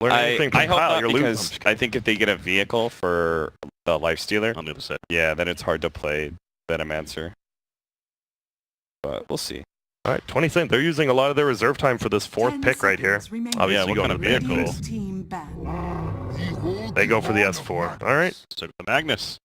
learn anything from I hope Kyle. not, You're because losing. I think if they get a vehicle for the Lifestealer on the other side. yeah, then it's hard to play Venomancer. But we'll see. All right, 20 seconds. They're using a lot of their reserve time for this fourth pick right here. Obviously, what going kind of to vehicle? They go for the S4. All right. So the Magnus.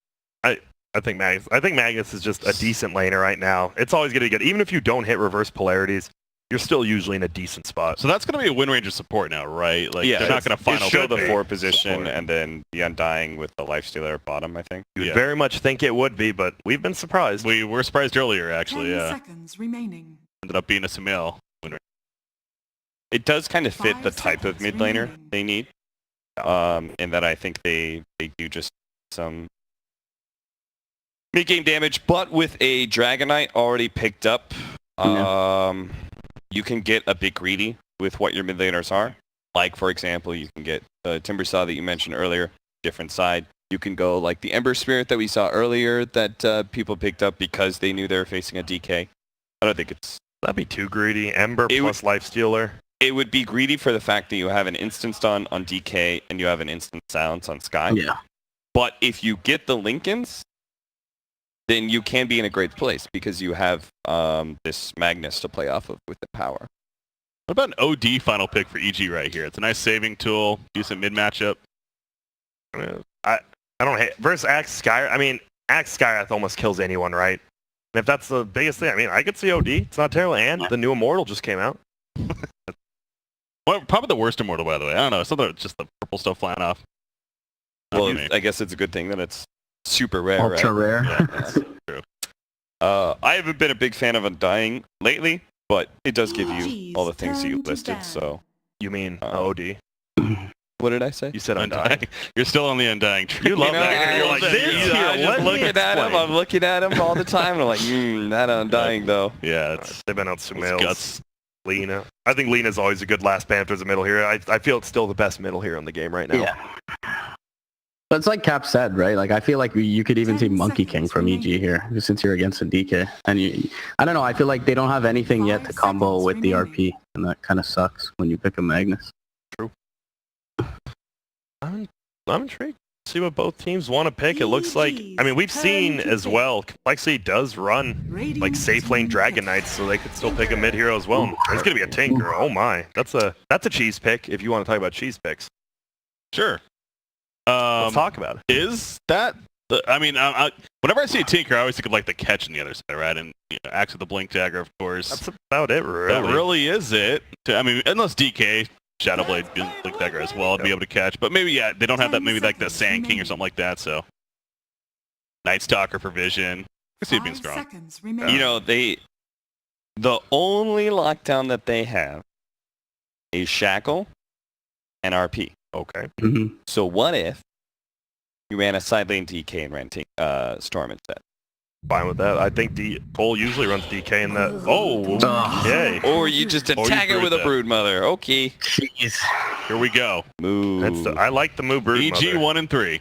I think Magnus is just a decent laner right now. It's always going to get, even if you don't hit reverse polarities, you're still usually in a decent spot. So that's going to be a Wind Ranger support now, right? Like, Yeah, they're not going to final show the pick. 4 position support. and then the Undying with the Lifestealer at bottom, I think. You would Yeah. very much think it would be, but we've been surprised. We were surprised earlier, actually. 10 Yeah, seconds remaining. ended up being a Sumail Wind Ranger. It does kind of fit 5 the type of seconds mid laner remaining. they need. In that I think they do just some mid-game damage, but with a Dragonite already picked up, you can get a bit greedy with what your mid laners are. Like, for example, you can get the Timbersaw that you mentioned earlier, different side. You can go like the Ember Spirit that we saw earlier that people picked up because they knew they were facing a DK. I don't think That'd be too greedy. Ember It plus Lifestealer. it would be greedy for the fact that you have an instant stun on DK and you have an instant silence on Sky. Yeah. But if you get the Lincolns, then you can be in a great place because you have this Magnus to play off of with the power. What about an OD final pick for EG right here? It's a nice saving tool, decent mid matchup. I don't hate versus Axe Skyrath. I mean, Axe Skyrath almost kills anyone, right? And if that's the biggest thing, I mean, I could see OD. It's not terrible. And the new Immortal just came out. Well, probably the worst Immortal, by the way. I don't know. Something with just the purple stuff flying off. Not Well, me. I guess it's a good thing that it's super rare, Ultra right? rare. Yeah, that's true. I haven't been a big fan of Undying lately, but it does give you Jeez, all the things that you turn to listed, ban. so... You mean OD? What did I say? You said Undying. Undying. You're still on the Undying tree. You love You know, that. I You're like, love this that. here, I'm let just me looking at him. explain. I'm looking at him all the time, and I'm like, that Undying, though. Yeah, it's They've been out those Sumails. guts. Lena. I think Lena's always a good last Panther as a middle hero. I feel it's still the best middle hero in the game right now. Yeah. But it's like Cap said, right? Like, I feel like you could even see 10 Monkey King seconds from EG remaining. here, since you're against a DK. And I don't know, I feel like they don't have anything yet to 5 combo seconds with the remaining. RP, and that kind of sucks when you pick a Magnus. I'm intrigued. See what both teams want to pick. It looks like, I mean, we've seen as well, complexity does run like safe lane Dragon Knights, so they could still pick a mid hero as well. There's gonna be a Tinker. Oh my, that's a cheese pick if you want to talk about cheese picks. Sure. Let's talk about it. Is that... I mean, whenever I see a Tinker, I always think of like the catch on the other side, right? And Axe with the Blink Dagger, of course. That's about it, really. That really is it. I mean, unless DK, Shadowblade, Blink Dagger as well, and be able to catch. But maybe, yeah, they don't have that, 10 maybe like the seconds Sand King or remaining. something like that, so. Night Stalker for Vision. I see it being 5 strong. seconds remaining. You know, the only lockdown that they have is Shackle and RP. Okay. Mm-hmm. So what if you ran a side lane DK and ran Storm instead? Fine with that. I think Cole usually runs DK in that. Oh, okay. Or you just Or you attack it brood with a that. Broodmother. Okay. Jeez. Here we go. Move. I like the move Brood EG Mother. 1 and 3.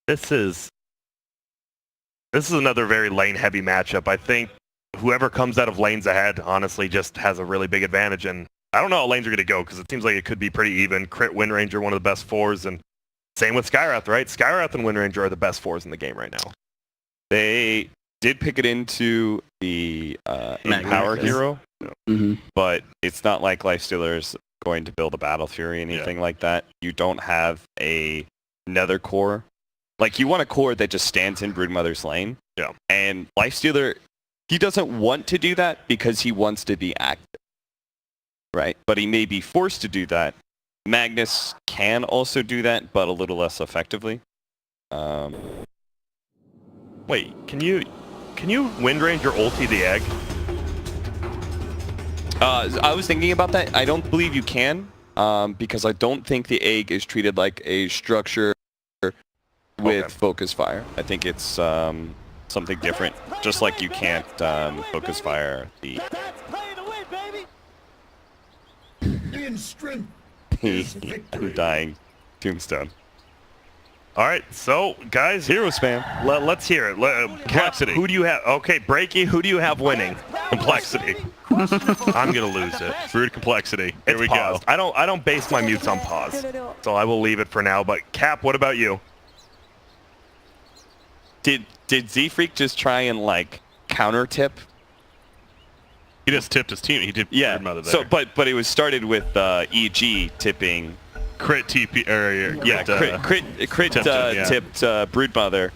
This is another very lane heavy matchup. I think whoever comes out of lanes ahead, honestly, just has a really big advantage. And I don't know how lanes are going to go because it seems like it could be pretty even. Crit Wind Ranger, one of the best fours, and same with Skyrath, right? Skyrath and Wind Ranger are the best fours in the game right now. They did pick it into the Empower Magnificent. hero, Mm-hmm. but it's not like Lifestealer's going to build a Battle Fury, anything like that. You don't have another core. Like, you want a core that just stands in Broodmother's lane. Yeah. And Lifestealer, he doesn't want to do that because he wants to be active. Right? But he may be forced to do that. Magnus can also do that, but a little less effectively. Wait, can you Wind Ranger ulti the egg? I was thinking about that. I don't believe you can, because I don't think the egg is treated like a structure with Okay. focus fire. I think it's something different, just like you can't focus fire the In strength. Undying Tombstone. All right, so guys, Hero spam. let's hear it. Complexity. Who do you have? Okay, Breaky, who do you have winning? Complexity. I'm gonna lose it. Brood complexity. Here It's we paused. go. I don't base my mutes on pause, so I will leave it for now. But Cap, what about you? Did Z-Freak just try and like counter tip? He just tipped his team. He did Yeah. Broodmother there. So, but it was started with EG tipping. crit TP or Yeah, crit tipped him, yeah. tipped Broodmother.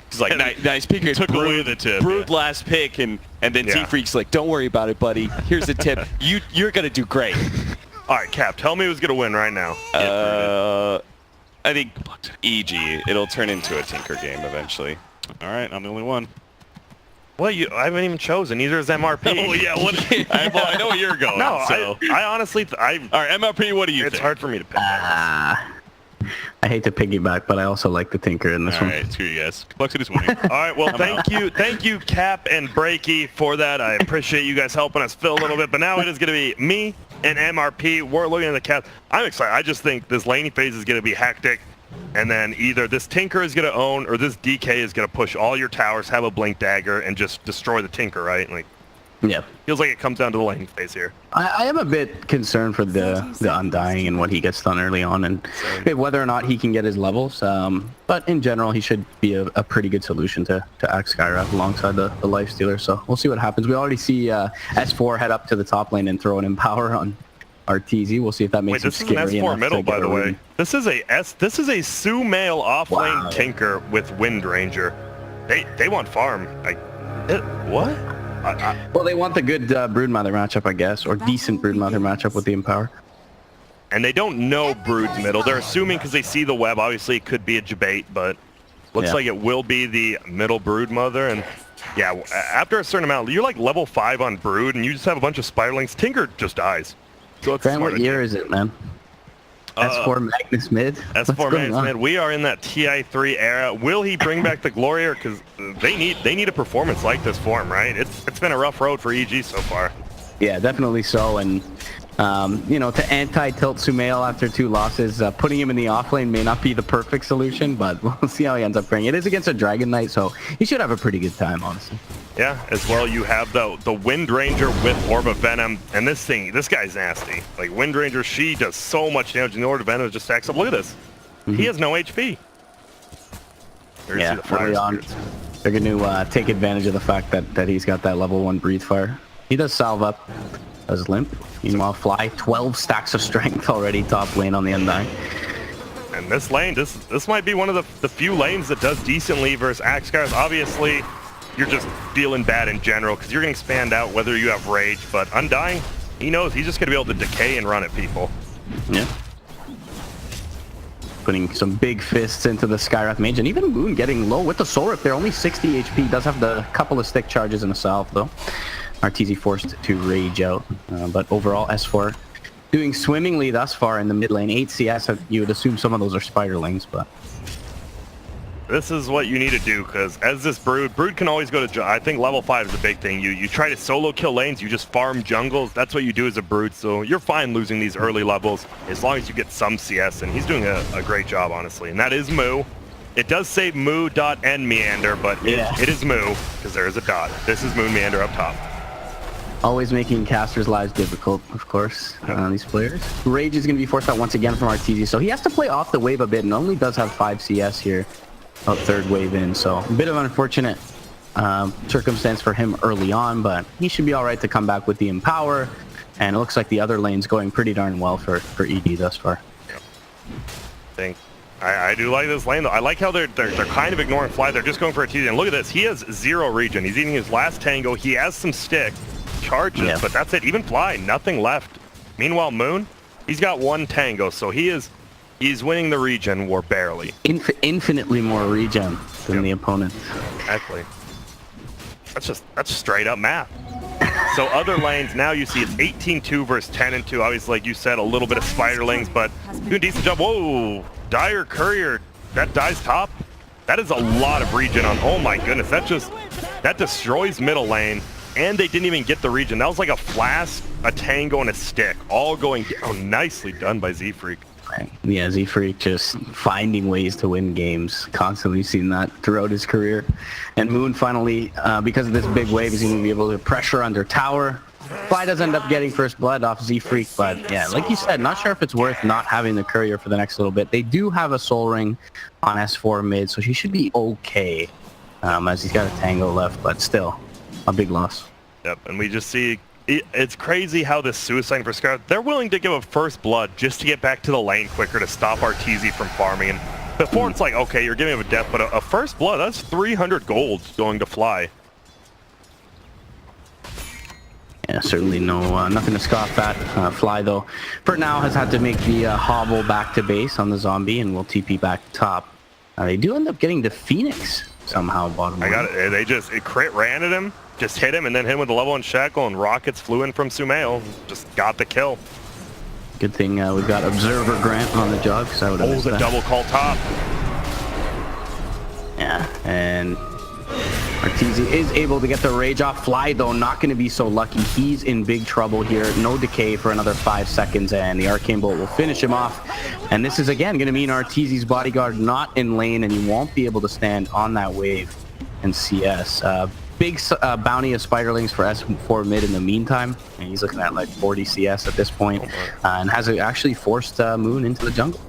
He's like, nice pick. Took away the tip. Brood last pick, and then Yeah. Z-Freak's like, don't worry about it, buddy. Here's the tip. You're gonna do great. All right, Cap, tell me who's gonna win right now. I think EG. It'll turn into a Tinker game eventually. All right, I'm the only one. Well, I haven't even chosen. Neither is MRP. Oh yeah, what? I know where you're going. No, so. I honestly, All right, MLP. What do you it's think? hard for me to pick. I hate to piggyback, but I also like the Tinker in this All one. right, screw you guys. Complexity's winning. All right, well, thank you, Cap and Breaky, for that. I appreciate you guys helping us fill a little bit. But now it is going to be me and MRP. We're looking at the Cap. I'm excited. I just think this laning phase is going to be hectic. And then either this Tinker is going to own or this DK is going to push all your towers, have a Blink Dagger, and just destroy the Tinker, right? Like, Yeah. feels like it comes down to the laning phase here. I am a bit concerned for the Undying and what he gets done early on, and whether or not he can get his levels. But in general, he should be a pretty good solution to axe Skywrath alongside the Lifestealer. So we'll see what happens. We already see S4 head up to the top lane and throw an Empower on RTZ. We'll see if that Wait, makes him this is an scary S4 enough middle, to get by the a way. rune. This is a Sumail offlane Wow. Tinker with Wind Ranger. They want farm. What? Well, they want the good Broodmother matchup, I guess, or decent Broodmother matchup with the Empower. And they don't know Brood's middle. They're assuming because they see the web. Obviously, it could be a debate, but looks Yeah. like it will be the middle Broodmother. And yeah, after a certain amount, you're like level 5 on Brood, and you just have a bunch of Spiralings. Tinker just dies. So it's Grant, smart what year is it, man? S4 Magnus mid? What's S4 going Magnus on? mid. We are in that TI3 era. Will he bring back the Glorier? Because they need a performance like this for him, right? It's been a rough road for EG so far. Yeah, definitely so. And, to anti-tilt Sumail after 2 losses, putting him in the offlane may not be the perfect solution, but we'll see how he ends up playing. It is against a Dragon Knight, so he should have a pretty good time, honestly. Yeah, as well you have the Wind Ranger with Orb of Venom, and this guy's nasty. Like Wind Ranger, she does so much damage, and the Orb of Venom just stacks up. Look at this. He has no HP. There you Yeah, see the fire early on, spirits. they're going to take advantage of the fact that he's got that level 1 Breathe Fire. He does salve up, does limp. Meanwhile, Fly, 12 stacks of strength already top lane on the Undying. And this lane, this might be one of the few lanes that does decently versus Axe guys. Obviously, you're just feeling bad in general because you're getting spanned out whether you have Rage, but Undying, he knows he's just going to be able to decay and run at people. Yeah. Putting some big fists into the Skywrath mage, and even Moon getting low with the Soul Rip there, only 60 HP. Does have the couple of stick charges in the south, though. RTZ forced to rage out, but overall, S4 doing swimmingly thus far in the mid lane. 8 CS, you would assume some of those are Spiderlings, but... This is what you need to do, because as this Brood can always go to, I think level 5 is a big thing. You try to solo kill lanes, you just farm jungles. That's what you do as a Brood, so you're fine losing these early levels as long as you get some CS, and he's doing a great job, honestly. And that is Moo. It does say Moo.NMeander, but it is Moo, because there is a dot. This is Moon Meander up top. Always making casters' lives difficult, of course, on these players. Rage is going to be forced out once again from RTZ, so he has to play off the wave a bit, and only does have 5 CS here. About 3rd wave in, so a bit of an unfortunate circumstance for him early on, but he should be all right to come back with the Empower, and it looks like the other lane's going pretty darn well for ED thus far. I do like this lane, though. I like how they're kind of ignoring Fly. They're just going for a TD, and look at this. He has 0 regen. He's eating his last tango. He has some stick charges, but that's it. Even Fly, nothing left. Meanwhile, Moon, he's got 1 tango, so he's winning the regen war barely. Infinitely more regen than the opponent. Exactly. That's straight up math. So other lanes, now you see it's 18-2 versus 10-2. Obviously, like you said, a little bit of Spiderlings, but doing a decent job. Whoa! Dire Courier, that dies top. That is a lot of regen on. Oh my goodness, that destroys middle lane, and they didn't even get the regen. That was like a flash a Tango, and a Stick, all going down. Nicely done by Z-Freak. Yeah, Z-Freak just finding ways to win games. Constantly seen that throughout his career. And Moon finally, because of this big wave, is going to be able to pressure under tower. Fly does end up getting first blood off Z-Freak, but yeah, like you said, not sure if it's worth not having the courier for the next little bit. They do have a soul ring on S4 mid, so he should be okay, as he's got a Tango left, but still a big loss. Yep, and we just see it's crazy how this suicide for Scar, they're willing to give up first blood just to get back to the lane quicker to stop RTZ from farming. And before it's like, okay, you're giving him a death, but a first blood, that's 300 gold going to Fly. Yeah, certainly nothing to scoff at. Fly, though, for now has had to make the hobble back to base on the zombie, and will TP back top. They do end up getting the Phoenix somehow bottom line. I got it. They just crit ran at him, just hit him, and then hit him with the level 1 shackle, and rockets flew in from Sumail. Just got the kill. Good thing we've got Observer Grant on the job, because I would have missed that. Double call top. Yeah, and Arteezy is able to get the rage off. Fly, though, not going to be so lucky. He's in big trouble here. No decay for another 5 seconds, and the Arcane Bolt will finish him off. And this is, again, going to mean Arteezy's bodyguard not in lane, and he won't be able to stand on that wave in CS. Big bounty of Spiderlings for S4 mid in the meantime. And he's looking at like 40 CS at this point, and has actually forced Moon into the jungle.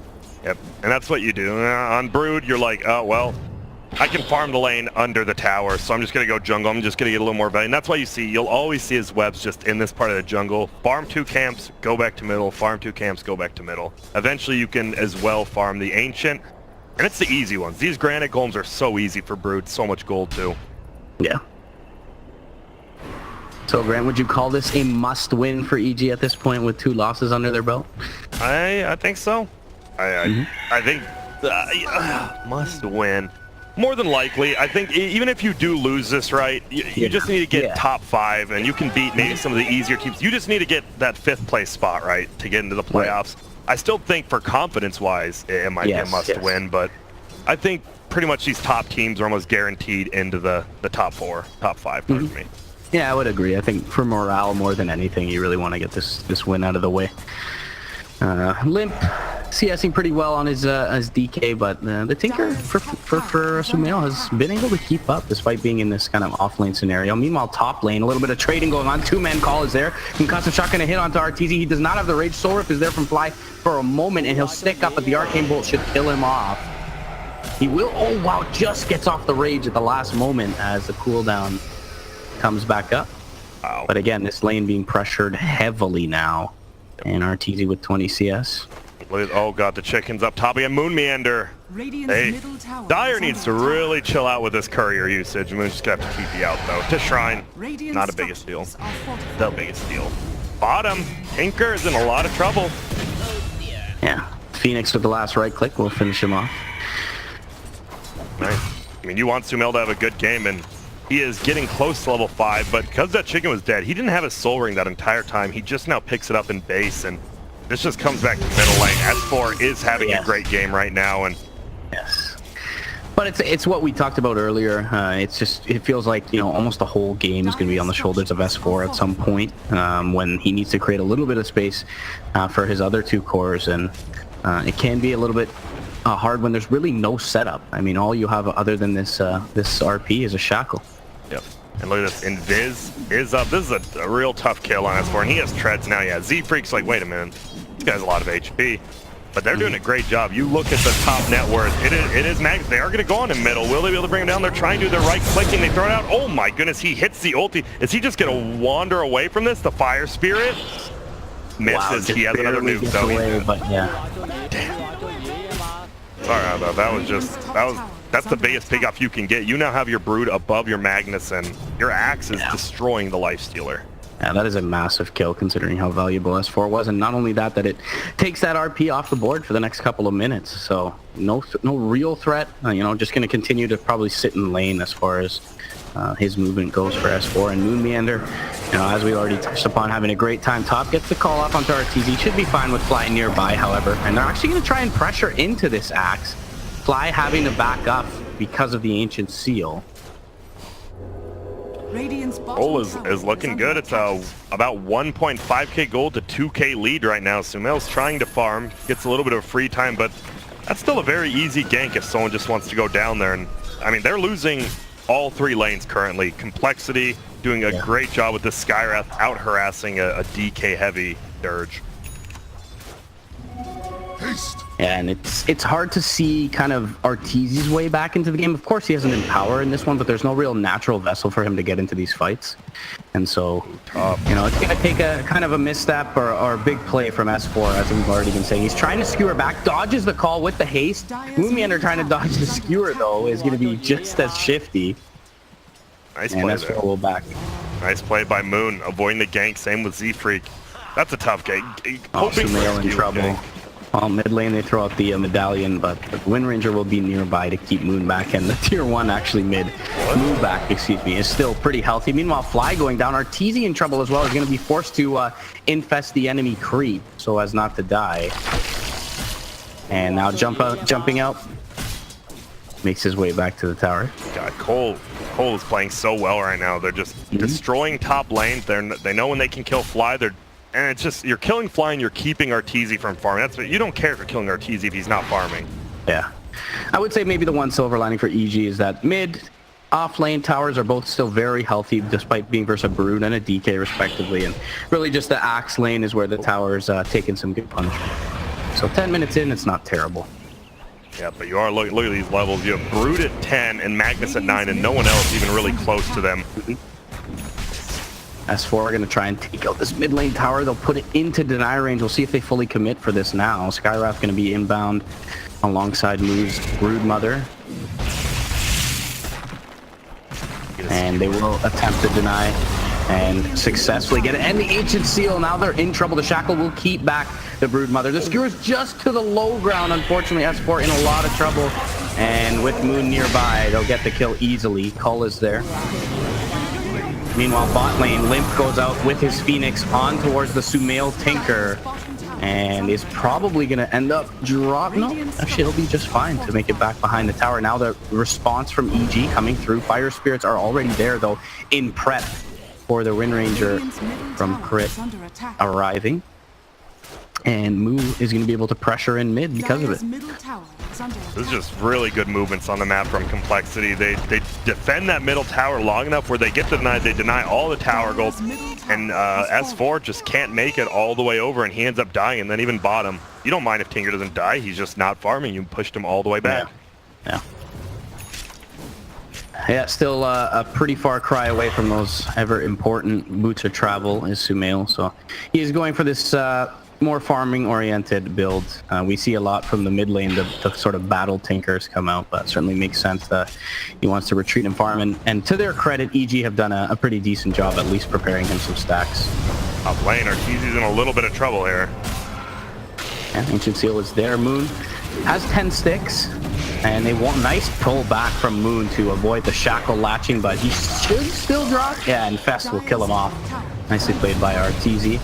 Yep, and that's what you do. On Brood, you're like, oh, well, I can farm the lane under the tower, so I'm just going to go jungle. I'm just going to get a little more value. And that's why you'll always see his webs just in this part of the jungle. Farm 2 camps, go back to middle. Farm 2 camps, go back to middle. Eventually, you can as well farm the Ancient. And it's the easy ones. These Granite Golems are so easy for Brood. So much gold, too. Yeah. So, Grant, would you call this a must-win for EG at this point with 2 losses under their belt? I think so. I think must win. More than likely, I think even if you do lose this, right, you just need to get top 5, and you can beat maybe some of the easier teams. You just need to get that 5th place spot, right, to get into the playoffs. Right. I still think for confidence-wise, it might be a must-win, but I think pretty much these top teams are almost guaranteed into the top 5 for me. Yeah, I would agree. I think for morale more than anything, you really want to get this win out of the way. Limp CSing pretty well on his DK, but the Tinker for Sumail has been able to keep up despite being in this kind of off-lane scenario. Meanwhile, top lane, a little bit of trading going on. 2-man call is there. Concussive shot going to hit onto RTZ. He does not have the rage. Soul Rip is there from Fly for a moment, and he'll stick up, but the Arcane Bolt should kill him off. He will, oh wow, just gets off the rage at the last moment as the cooldown comes back up. Wow. But again, this lane being pressured heavily now. And RTZ with 20 CS. Oh god, the chicken's up top. We have Moon Meander. Hey, Dire needs to really chill out with this courier usage. Moon's just gonna have to TP out though. To Shrine, not a biggest deal. The biggest deal. Bottom, Tinker is in a lot of trouble. Yeah, Phoenix with the last right click will finish him off. Nice. I mean, you want Sumail to have a good game, and he is getting close to level 5, but because that chicken was dead, he didn't have a soul ring that entire time. He just now picks it up in base, and this just comes back to middle lane. S4 is having a great game right now, and but it's what we talked about earlier. It feels like, you know, almost the whole game is going to be on the shoulders of S4 at some point when he needs to create a little bit of space for his other 2 cores, and it can be a little bit hard when there's really no setup. I mean, all you have other than this RP is a shackle. Yep. And look at this. Invis is up. This is a real tough kill on S4, and he has treads now. Yeah, Z-Freak's like, wait a minute. This guy's a lot of HP. But they're doing a great job. You look at the top net worth. It is Max. They are going to go on in middle. Will they be able to bring him down? They're trying to do their right clicking. They throw it out. Oh my goodness, he hits the ulti. Is he just going to wander away from this? The Fire Spirit misses. Wow, he has another nuke, though. But yeah. Damn. Sorry about that. That's the biggest pick off you can get. You now have your Brood above your Magnus, and your Axe is destroying the Lifestealer. Yeah, that is a massive kill considering how valuable S4 was, and not only that it takes that RP off the board for the next couple of minutes. So no real threat. You know, just going to continue to probably sit in lane as far as his movement goes for S4. And Moon Meander, you know, as we already touched upon, having a great time top, gets the call off onto RTZ. Should be fine with Fly nearby, however, and they're actually going to try and pressure into this Axe. Fly having to back up because of the Ancient Seal. Goal is looking good. It's about 1.5k gold to 2k lead right now. Sumail's trying to farm, gets a little bit of free time, but that's still a very easy gank if someone just wants to go down there. And I mean, they're losing all 3 lanes currently. compLexity doing a great job with this Skywrath out harassing a DK heavy Dirge. Yeah, and it's hard to see kind of Arteezy's way back into the game. Of course, he has an Empower in this one, but there's no real natural vessel for him to get into these fights. And so, you know, it's going to take a kind of a misstep or a big play from S4, as we've already been saying. He's trying to skewer back, dodges the call with the haste. Moonmeander trying to dodge the skewer, though, is going to be just as shifty. Nice and play S4 there. will back. Nice play by Moon, avoiding the gank. Same with Z-Freak. That's a tough gank. Oh, Hoping for a Sumail in skew trouble. gank. Well, mid lane they throw out the medallion, but the Wind Ranger will be nearby to keep Moon back, and the tier 1 actually Moon back, excuse me, is still pretty healthy. Meanwhile, Fly going down. Arteezy in trouble as well. Is going to be forced to infest the enemy creep so as not to die. And now jumping out. Makes his way back to the tower. God, Cole is playing so well right now. They're just destroying top lanes. They know when they can kill Fly. And it's just, you're killing Fly and you're keeping Arteezy from farming. That's what, you don't care if you're killing Arteezy if he's not farming. Yeah. I would say maybe the one silver lining for EG is that mid, off lane towers are both still very healthy despite being versus a Brood and a DK respectively. And really just the Axe lane is where the tower's taking some good punishment. So 10 minutes in, it's not terrible. Yeah, but you are, look at these levels. You have Brood at 10 and Magnus at 9 and no one else even really close to them. S4 are going to try and take out this mid lane tower. They'll put it into deny range. We'll see if they fully commit for this now. Skywrath going to be inbound alongside Moon's Broodmother. And they will attempt to deny and successfully get it. And the Ancient Seal, now they're in trouble. The Shackle will keep back the Broodmother. The Skewer's just to the low ground. Unfortunately, S4 in a lot of trouble. And with Moon nearby, they'll get the kill easily. Cull is there. Meanwhile, bot lane, Limp goes out with his Phoenix on towards the Sumail Tinker and is probably going to end up dropping. No, actually, it'll be just fine to make it back behind the tower. Now the response from EG coming through. Fire Spirits are already there, though, in prep for the Wind Ranger from Crit arriving. And Moo is going to be able to pressure in mid because of it. This is just really good movements on the map from compLexity. They defend that middle tower long enough where they get the deny. They deny all the tower gold, and S4 just can't make it all the way over, and he ends up dying. And then even bottom, you don't mind if Tinker doesn't die. He's just not farming. You pushed him all the way back. Yeah, still a pretty far cry away from those ever important boots of travel is Sumail. So he is going for this more farming-oriented build. We see a lot from the mid lane, the sort of battle Tinkers come out, but certainly makes sense that he wants to retreat and farm. And to their credit, EG have done a pretty decent job at least preparing him some stacks. Top lane, Arteezy's in a little bit of trouble here. Yeah, Ancient Seal is there. Moon has 10 sticks, and they want nice pull back from Moon to avoid the Shackle latching, but he should still drop. Yeah, and Fest will kill him off. Nicely played by Arteezy.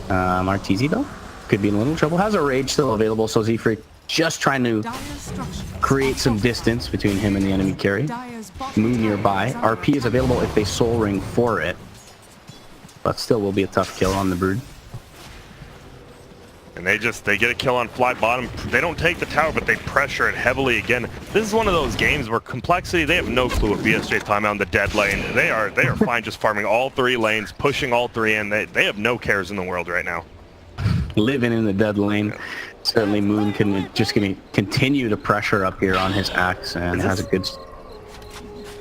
Arteezy, though, could be in a little trouble. Has a Rage still available, so Z-Freak just trying to create some distance between him and the enemy carry. Moon nearby. RP is available if they Soul Ring for it, but still will be a tough kill on the Brood. And they get a kill on Fly bottom. They don't take the tower, but they pressure it heavily again. This is one of those games where compLexity, they have no clue what BSJ's talking about in the dead lane. They are fine just farming all 3 lanes, pushing all 3 in. They have no cares in the world right now. Living in the dead lane. Certainly Moon can just gonna continue to pressure up here on his Axe, and has a good...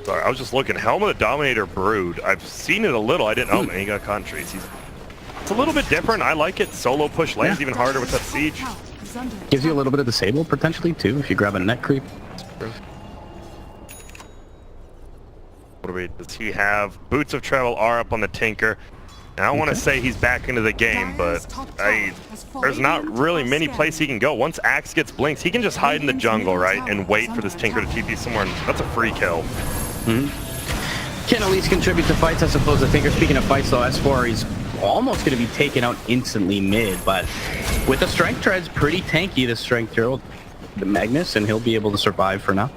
Sorry, I was just looking. Helm of the Dominator Brood. I've seen it a little. I didn't... Oh, man, he got con trees. It's a little bit different. I like it. Solo push lanes even harder with that siege. Gives you a little bit of disable potentially too if you grab a net creep. Does he have? Boots of Travel are up on the Tinker. And I don't want to say he's back into the game, but there's not really many places he can go. Once Axe gets blinks, he can just hide in the jungle, right, and wait for this Tinker to TP somewhere. And that's a free kill. Can at least contribute to fights, I suppose. The Tinker, speaking of fights though, S4, he's almost going to be taken out instantly mid, but with the Strength Tread's pretty tanky, the Strength Hero, the Magnus, and he'll be able to survive for now.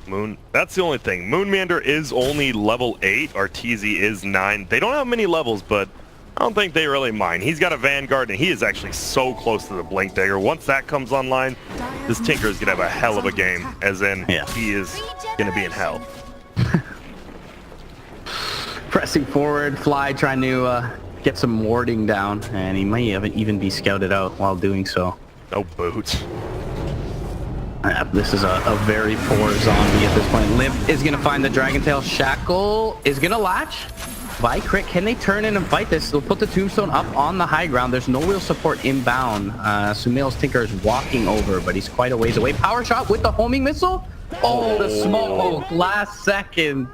Moon. That's the only thing. Moonmander is only level 8. Arteezy is 9. They don't have many levels, but I don't think they really mind. He's got a Vanguard, and he is actually so close to the Blink Dagger. Once that comes online, this Tinker is going to have a hell of a game, as in he is going to be in hell. Pressing forward, Fly trying to get some warding down, and he may even be scouted out while doing so. No boots. This is a very poor zombie at this point. Limp is going to find the Dragon Tail. Shackle is going to latch. Vicrit, can they turn in and fight this? They'll put the Tombstone up on the high ground. There's no real support inbound. Sumail's Tinker is walking over, but he's quite a ways away. Power shot with the homing missile. Oh, the smoke last second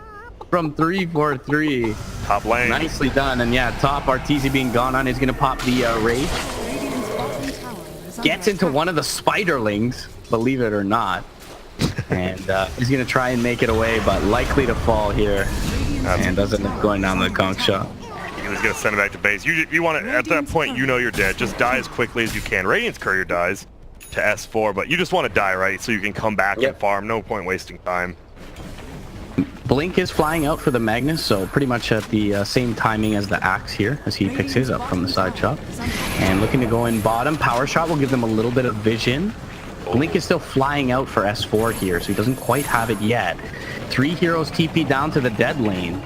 from 343. Top lane. Nicely done. And yeah, top Arteezy being gone on. He's going to pop the Rage. Gets into one of the Spiderlings, believe it or not. And he's going to try and make it away, but likely to fall here. And doesn't end up going down the conch shot. He was going to send it back to base. You want to, at that point, you know you're dead. Just die as quickly as you can. Radiant's Courier dies to S4, but you just want to die, right? So you can come back and farm. No point wasting time. Blink is flying out for the Magnus, so pretty much at the same timing as the Axe here, as he picks his up from the side shot. And looking to go in bottom. Power shot will give them a little bit of vision. Blink is still flying out for S4 here, so he doesn't quite have it yet. 3 heroes TP down to the dead lane.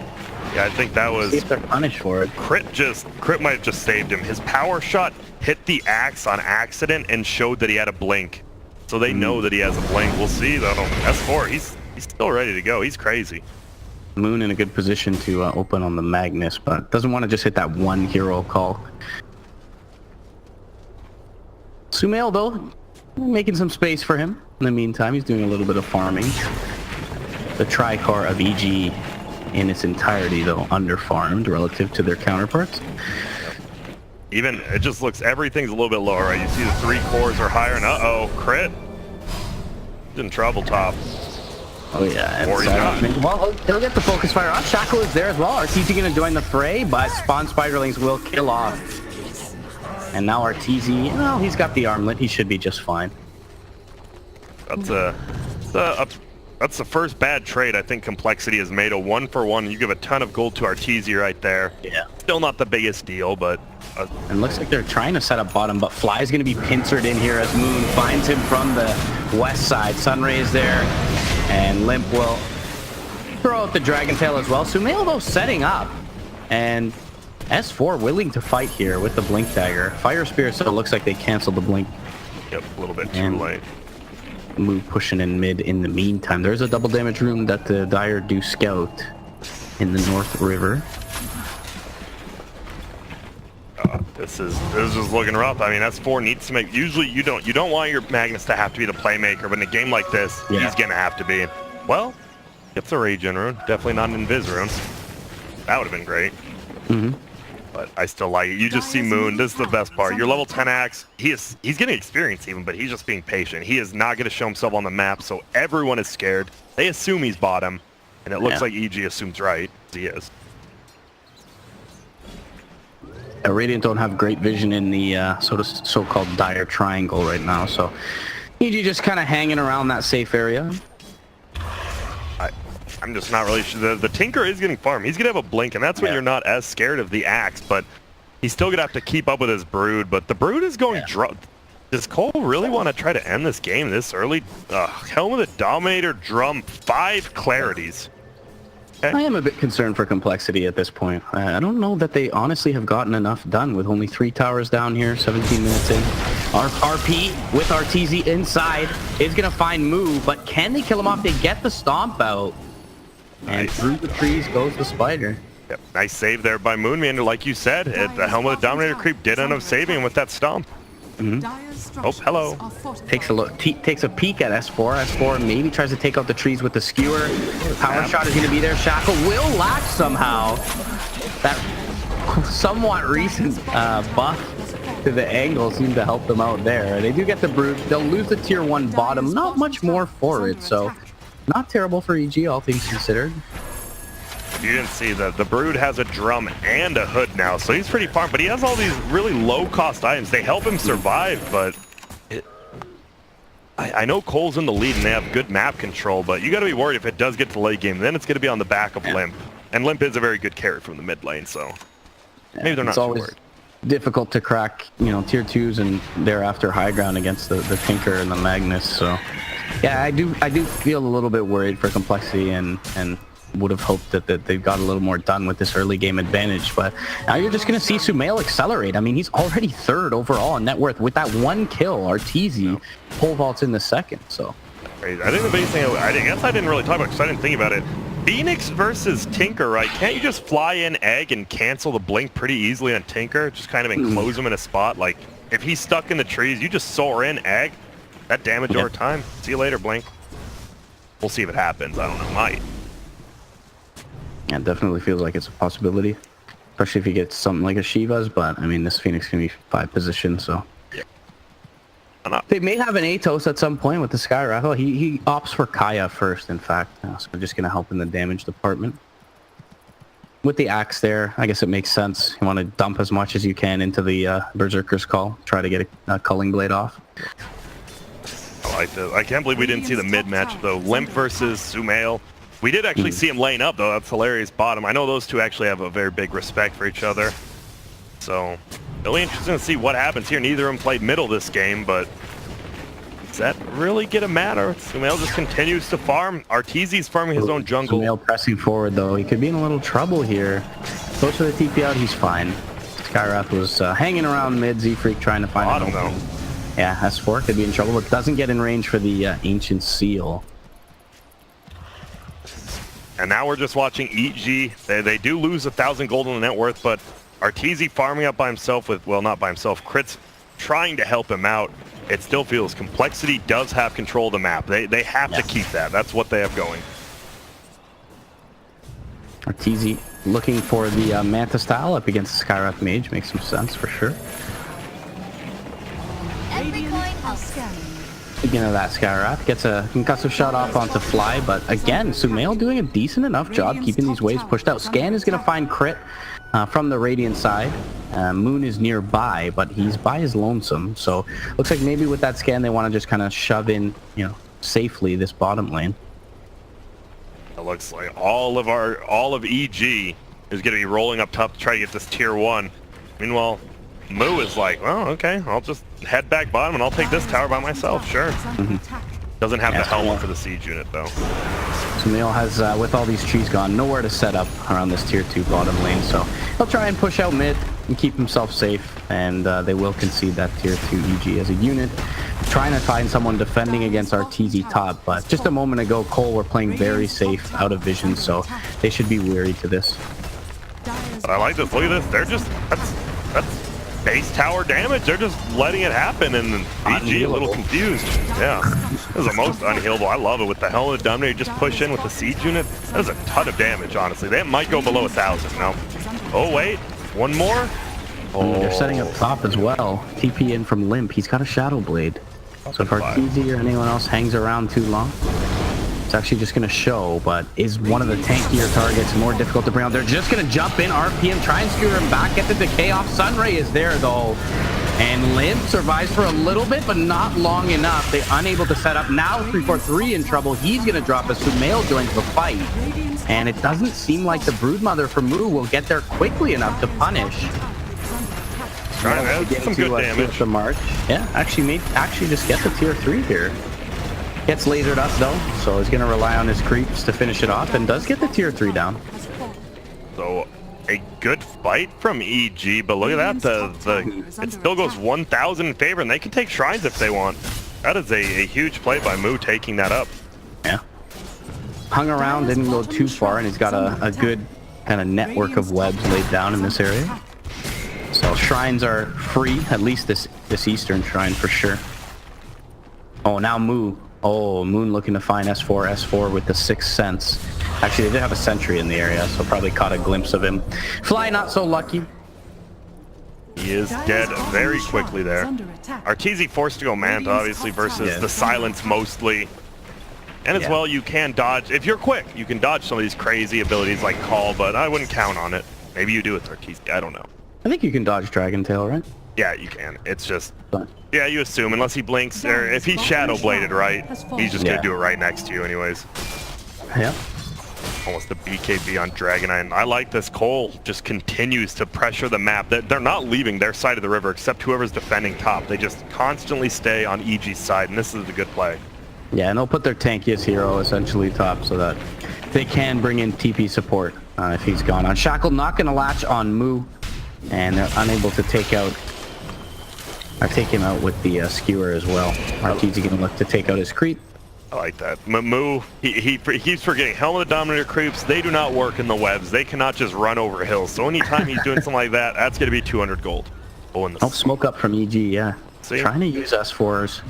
Yeah, I think that was... If they're punished for it. Crit might have just saved him. His power shot hit the Axe on accident and showed that he had a blink. So they know that he has a blink. We'll see, though. S4, he's still ready to go. He's crazy. Moon in a good position to open on the Magnus, but doesn't want to just hit that one hero call. Sumail, though, making some space for him. In the meantime, he's doing a little bit of farming. The Tricar of EG in its entirety, though, under-farmed relative to their counterparts. Even, it just looks, everything's a little bit lower, right? You see the 3 cores are higher, and crit. Didn't travel top. Oh yeah, Or he's not. Well, he'll get the focus fire on. Shackle is there as well. Arteezy going to join the fray, but Spawn Spiderlings will kill off. And now Arteezy, well, he's got the armlet. He should be just fine. That's the first bad trade I think compLexity has made. A 1-for-1. You give a ton of gold to Arteezy right there. Yeah. Still not the biggest deal, but... And looks like they're trying to set up bottom, but Fly's going to be pincered in here as Moon finds him from the west side. Sunray is there, and Limp will throw out the Dragon Tail as well. Sumail, though, setting up. And S4 willing to fight here with the Blink Dagger. Fire Spirit, so it looks like they canceled the Blink. Yep, a little bit too late. Move pushing in mid in the meantime. There's a double damage room that the Dire do scout in the North River. This is just looking rough. I mean, S4 needs to make. Usually, you don't want your Magnus to have to be the playmaker, but in a game like this, he's gonna have to be. Well, gets a Regen rune. Definitely not an Invis rune. That would have been great. But I still like it. You just see Moon. This is the best part. Your level 10 Axe. He's getting experience even, but he's just being patient. He is not going to show himself on the map, so everyone is scared. They assume he's bottom, and it looks like EG assumes right. He is. Radiant don't have great vision in the so-called Dire Triangle right now, so EG just kind of hanging around that safe area. I'm just not really sure. The Tinker is getting farmed. He's going to have a blink, and that's when you're not as scared of the Axe, but he's still going to have to keep up with his Brood. But the Brood is going drum. Does Cole really want to try to end this game this early? Helm of the Dominator, drum, 5 clarities. Okay. I am a bit concerned for compLexity at this point. I don't know that they honestly have gotten enough done with only 3 towers down here, 17 minutes in. RP with Arteezy inside is going to find Moo, but can they kill him off? They get the stomp out. And through the trees goes the spider. Yep, nice save there by Moonmander, like you said. The Helm of the Dominator creep did end up saving him with that stomp. Oh, hello. Takes a look, takes a peek at S4. S4 maybe tries to take out the trees with the skewer. Power shot is going to be there. Shackle will latch somehow. That somewhat recent buff to the angle seemed to help them out there. They do get the Brood. They'll lose the tier 1 bottom. Not much more for it, so not terrible for EG, all things considered. You didn't see that the Brood has a drum and a hood now, so he's pretty farmed, but he has all these really low-cost items. They help him survive, but I know Cole's in the lead and they have good map control, but you got to be worried if it does get to the late game, then it's going to be on the back of Limp. And Limp is a very good carry from the mid lane, so maybe they're not too worried. Difficult to crack, you know, tier 2s and thereafter high ground against the Tinker and the Magnus. So yeah, I do feel a little bit worried for complexity and would have hoped that they've got a little more done with this early game advantage. But now you're just going to see Sumail accelerate. I mean, he's already 3rd overall in net worth with that 1 kill. Arteezy pole vaults in the 2nd. So I think the biggest thing, I guess I didn't really talk about because I didn't think about it. Phoenix versus Tinker, right? Can't you just fly in Egg and cancel the blink pretty easily on Tinker? Just kind of enclose him in a spot. Like, if he's stuck in the trees, you just soar in Egg. That damage over time. See you later, Blink. We'll see if it happens. I don't know. Might. Yeah, it definitely feels like it's a possibility. Especially if he gets something like a Shiva's, but I mean, this Phoenix can be 5 position, so. They may have an Atos at some point with the Sky Rifle. He opts for Kaya first, in fact. So we're just going to help in the damage department. With the Axe there, I guess it makes sense. You want to dump as much as you can into the Berserker's Call. Try to get a Culling Blade off. I like this. I can't believe we didn't see the mid match, though. Limp versus Sumail. We did actually see him laying up, though. That's hilarious bottom. I know those two actually have a very big respect for each other. So, really interesting to see what happens here. Neither of them played middle this game, but does that really get a matter? Sumail just continues to farm. Arteezy's farming his own jungle. Sumail pressing forward, though. He could be in a little trouble here. Goes for the TP out, he's fine. Skyrath was hanging around mid, Z-Freak trying to find bottom, though. Yeah, S4 could be in trouble, but doesn't get in range for the Ancient Seal. And now we're just watching EG. They do lose 1,000 gold on the net worth, but Arteezy farming up by himself with, well, not by himself, Crit's trying to help him out. It still feels complexity does have control of the map. They have to keep that. That's what they have going. Arteezy looking for the Manta style up against the Skyrath Mage. Makes some sense for sure. Speaking of that, Skyrath gets a concussive shot off onto Fly, but again, Sumail doing a decent enough job keeping these waves pushed out. Scan is going to find Crit from the Radiant side. Moon is nearby, but he's by his lonesome. So looks like maybe with that scan, they want to just kind of shove in, you know, safely this bottom lane. It looks like all of EG is going to be rolling up top to try to get this tier 1. Meanwhile, Moo is like, well, okay, I'll just head back bottom and I'll take this tower by myself, sure. Doesn't have the helmet for the siege unit, though. Sumail has, with all these trees gone, nowhere to set up around this tier 2 bottom lane, so he'll try and push out mid and keep himself safe, and they will concede that tier 2 EG as a unit. Trying to find someone defending against Arteezy top, but just a moment ago, Cole were playing very safe out of vision, so they should be weary to this. But I like this. Look at this. They're just, that's base tower damage. They're just letting it happen, and EG a little confused. Yeah, this is the most unhealable. I love it with the Helmet of Dominator. Just push in with the siege unit. That is a ton of damage, honestly. They might go below 1,000 now. Oh wait, one more. Oh, they're setting up top as well. TP in from Limp. He's got a Shadow Blade. So if Arteezy or anyone else hangs around too long, it's actually just going to show, but is one of the tankier targets more difficult to bring out. They're just going to jump in, RPM, try and skewer him back, get the decay off. Sunray is there, though. And Limp survives for a little bit, but not long enough. They're unable to set up. Now 343 in trouble. He's going to drop as Sumail joins the fight. And it doesn't seem like the Broodmother from Moo will get there quickly enough to punish. Trying to some good damage. The march. Yeah, actually just get the tier 3 here. Gets lasered up though, so he's gonna rely on his creeps to finish it off, and does get the tier 3 down. So a good fight from EG, but look at that, it still goes 1,000 in favor, and they can take shrines if they want. That is a huge play by Moo taking that up. Yeah. Hung around, didn't go too far, and he's got a good kind of network of webs laid down in this area. So shrines are free, at least this eastern shrine for sure. Oh, now Moo. Oh, Moon looking to find S4 with the 6th sense. Actually, they did have a sentry in the area, so probably caught a glimpse of him. Fly not so lucky. He is dead very quickly there. Arteezy forced to go Manta, obviously, versus the Silence mostly. And as well, you can dodge. If you're quick, you can dodge some of these crazy abilities like Call, but I wouldn't count on it. Maybe you do with Arteezy, I don't know. I think you can dodge Dragon Tail, right? Yeah, you can. It's just, yeah, you assume unless he blinks, or if he's shadow bladed, right, he's just gonna do it right next to you anyways. Yeah. Almost a BKB on Dragonite. And I like this. Cole just continues to pressure the map. They're not leaving their side of the river except whoever's defending top. They just constantly stay on EG's side, and this is a good play. Yeah, and they'll put their tankiest hero essentially top so that they can bring in TP support if he's gone. On Shackle, not going to latch on Moo, and they're unable to take out, or take him out with the skewer as well. RT's going to look to take out his creep. I like that. Moo, he keeps forgetting. Helmet of Dominator creeps, they do not work in the webs. They cannot just run over hills. So anytime he's doing something like that, that's going to be 200 gold. Oh, and the smoke up from EG, yeah. See? Trying to use S4's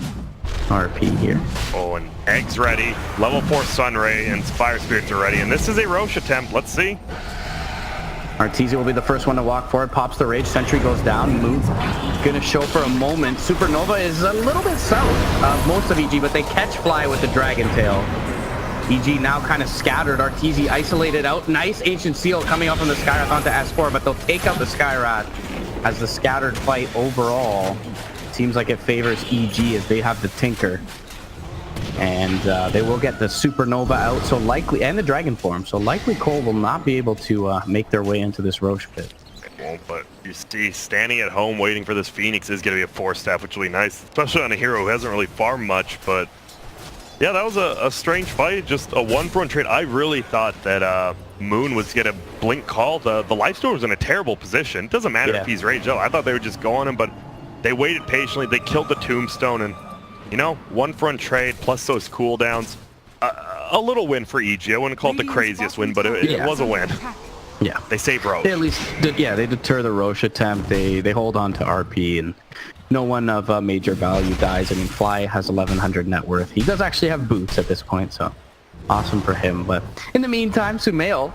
RP here. Oh, and Egg's ready. Level 4 Sunray and Fire Spirits are ready. And this is a Roche attempt. Let's see. Arteezy will be the first one to walk forward. Pops the Rage. Sentry goes down. Move. Gonna show for a moment. Supernova is a little bit south of most of EG, but they catch Fly with the Dragon Tail. EG now kind of scattered. Arteezy isolated out. Nice Ancient Seal coming up from the Skyrath onto S4, but they'll take out the Skyrath as the scattered fight overall seems like it favors EG as they have the Tinker. And they will get the Supernova out, so likely, and the Dragon Form, so likely Cole will not be able to make their way into this Roche pit. It won't, but you see, standing at home waiting for this Phoenix is going to be a 4-staff, which will be nice, especially on a hero who hasn't really farmed much, but yeah, that was a strange fight, just a 1-for-1 trade. I really thought that Moon was going to blink call. The Lifestealer was in a terrible position. It doesn't matter if he's raged out. I thought they would just go on him, but they waited patiently. They killed the Tombstone, and you know, 1-for-1 trade plus those cooldowns. A little win for EG. I wouldn't call it the craziest win, but it was a win. Yeah. They saved Roche. They at least, they deter the Roche attempt. They hold on to RP, and no one of major value dies. I mean, Fly has 1,100 net worth. He does actually have boots at this point, so awesome for him. But in the meantime, Sumail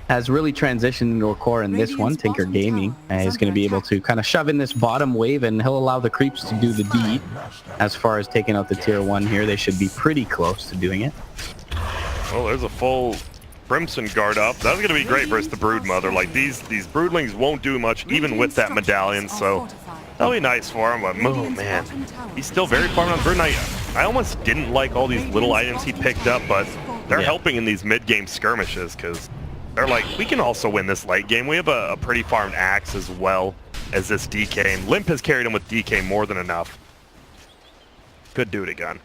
has really transitioned into a core in this one. Tinker Gaming is going to be able to kind of shove in this bottom wave, and he'll allow the creeps to do the deed. As far as taking out the tier 1 here, they should be pretty close to doing it. Well, there's a full Crimson guard up. That's going to be great versus the Broodmother. Like, these Broodlings won't do much even with that medallion, so that'll be nice for him. But, oh, man, he's still very farmed on Brood. I almost didn't like all these little items he picked up, but they're helping in these mid-game skirmishes, because they're like, we can also win this late game. We have a pretty farmed Axe as well as this DK, and Limp has carried him with DK more than enough. Could do it again.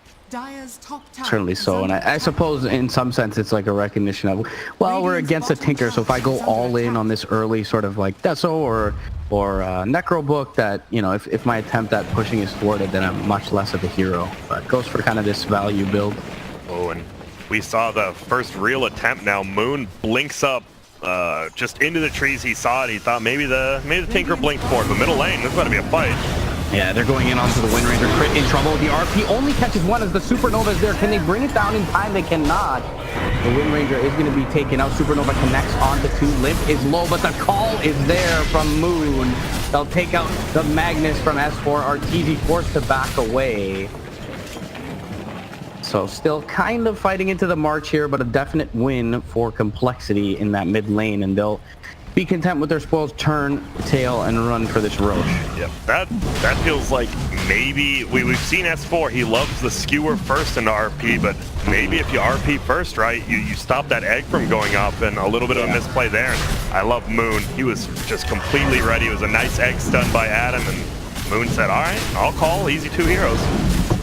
Certainly so, and I suppose in some sense it's like a recognition of, well, we're against a Tinker, so if I go all in on this early sort of like Deso or Necro Book, that, you know, if my attempt at pushing is thwarted, then I'm much less of a hero. But goes for kind of this value build. Oh, and we saw the first real attempt now. Moon blinks up just into the trees. He saw it. He thought maybe the Tinker blinked for it, but middle lane, this is going to be a fight. Yeah, they're going in onto the Wind Ranger. Crit in trouble. The RP only catches one as the Supernova is there. Can they bring it down in time? They cannot. The Wind Ranger is going to be taken out. Supernova connects onto 2. Limp is low, but the call is there from Moon. They'll take out the Magnus from S4. Arteezy forced to back away. So still kind of fighting into the March here, but a definite win for compLexity in that mid lane, and they'll be content with their spoils, turn, tail, and run for this Roche. Yep, that feels like maybe we've seen S4. He loves the skewer first into RP, but maybe if you RP first, right, you stop that egg from going up, and a little bit of a misplay there. And I love Moon. He was just completely ready. It was a nice egg stun by Adam, and Moon said, all right, I'll call. Easy 2 heroes.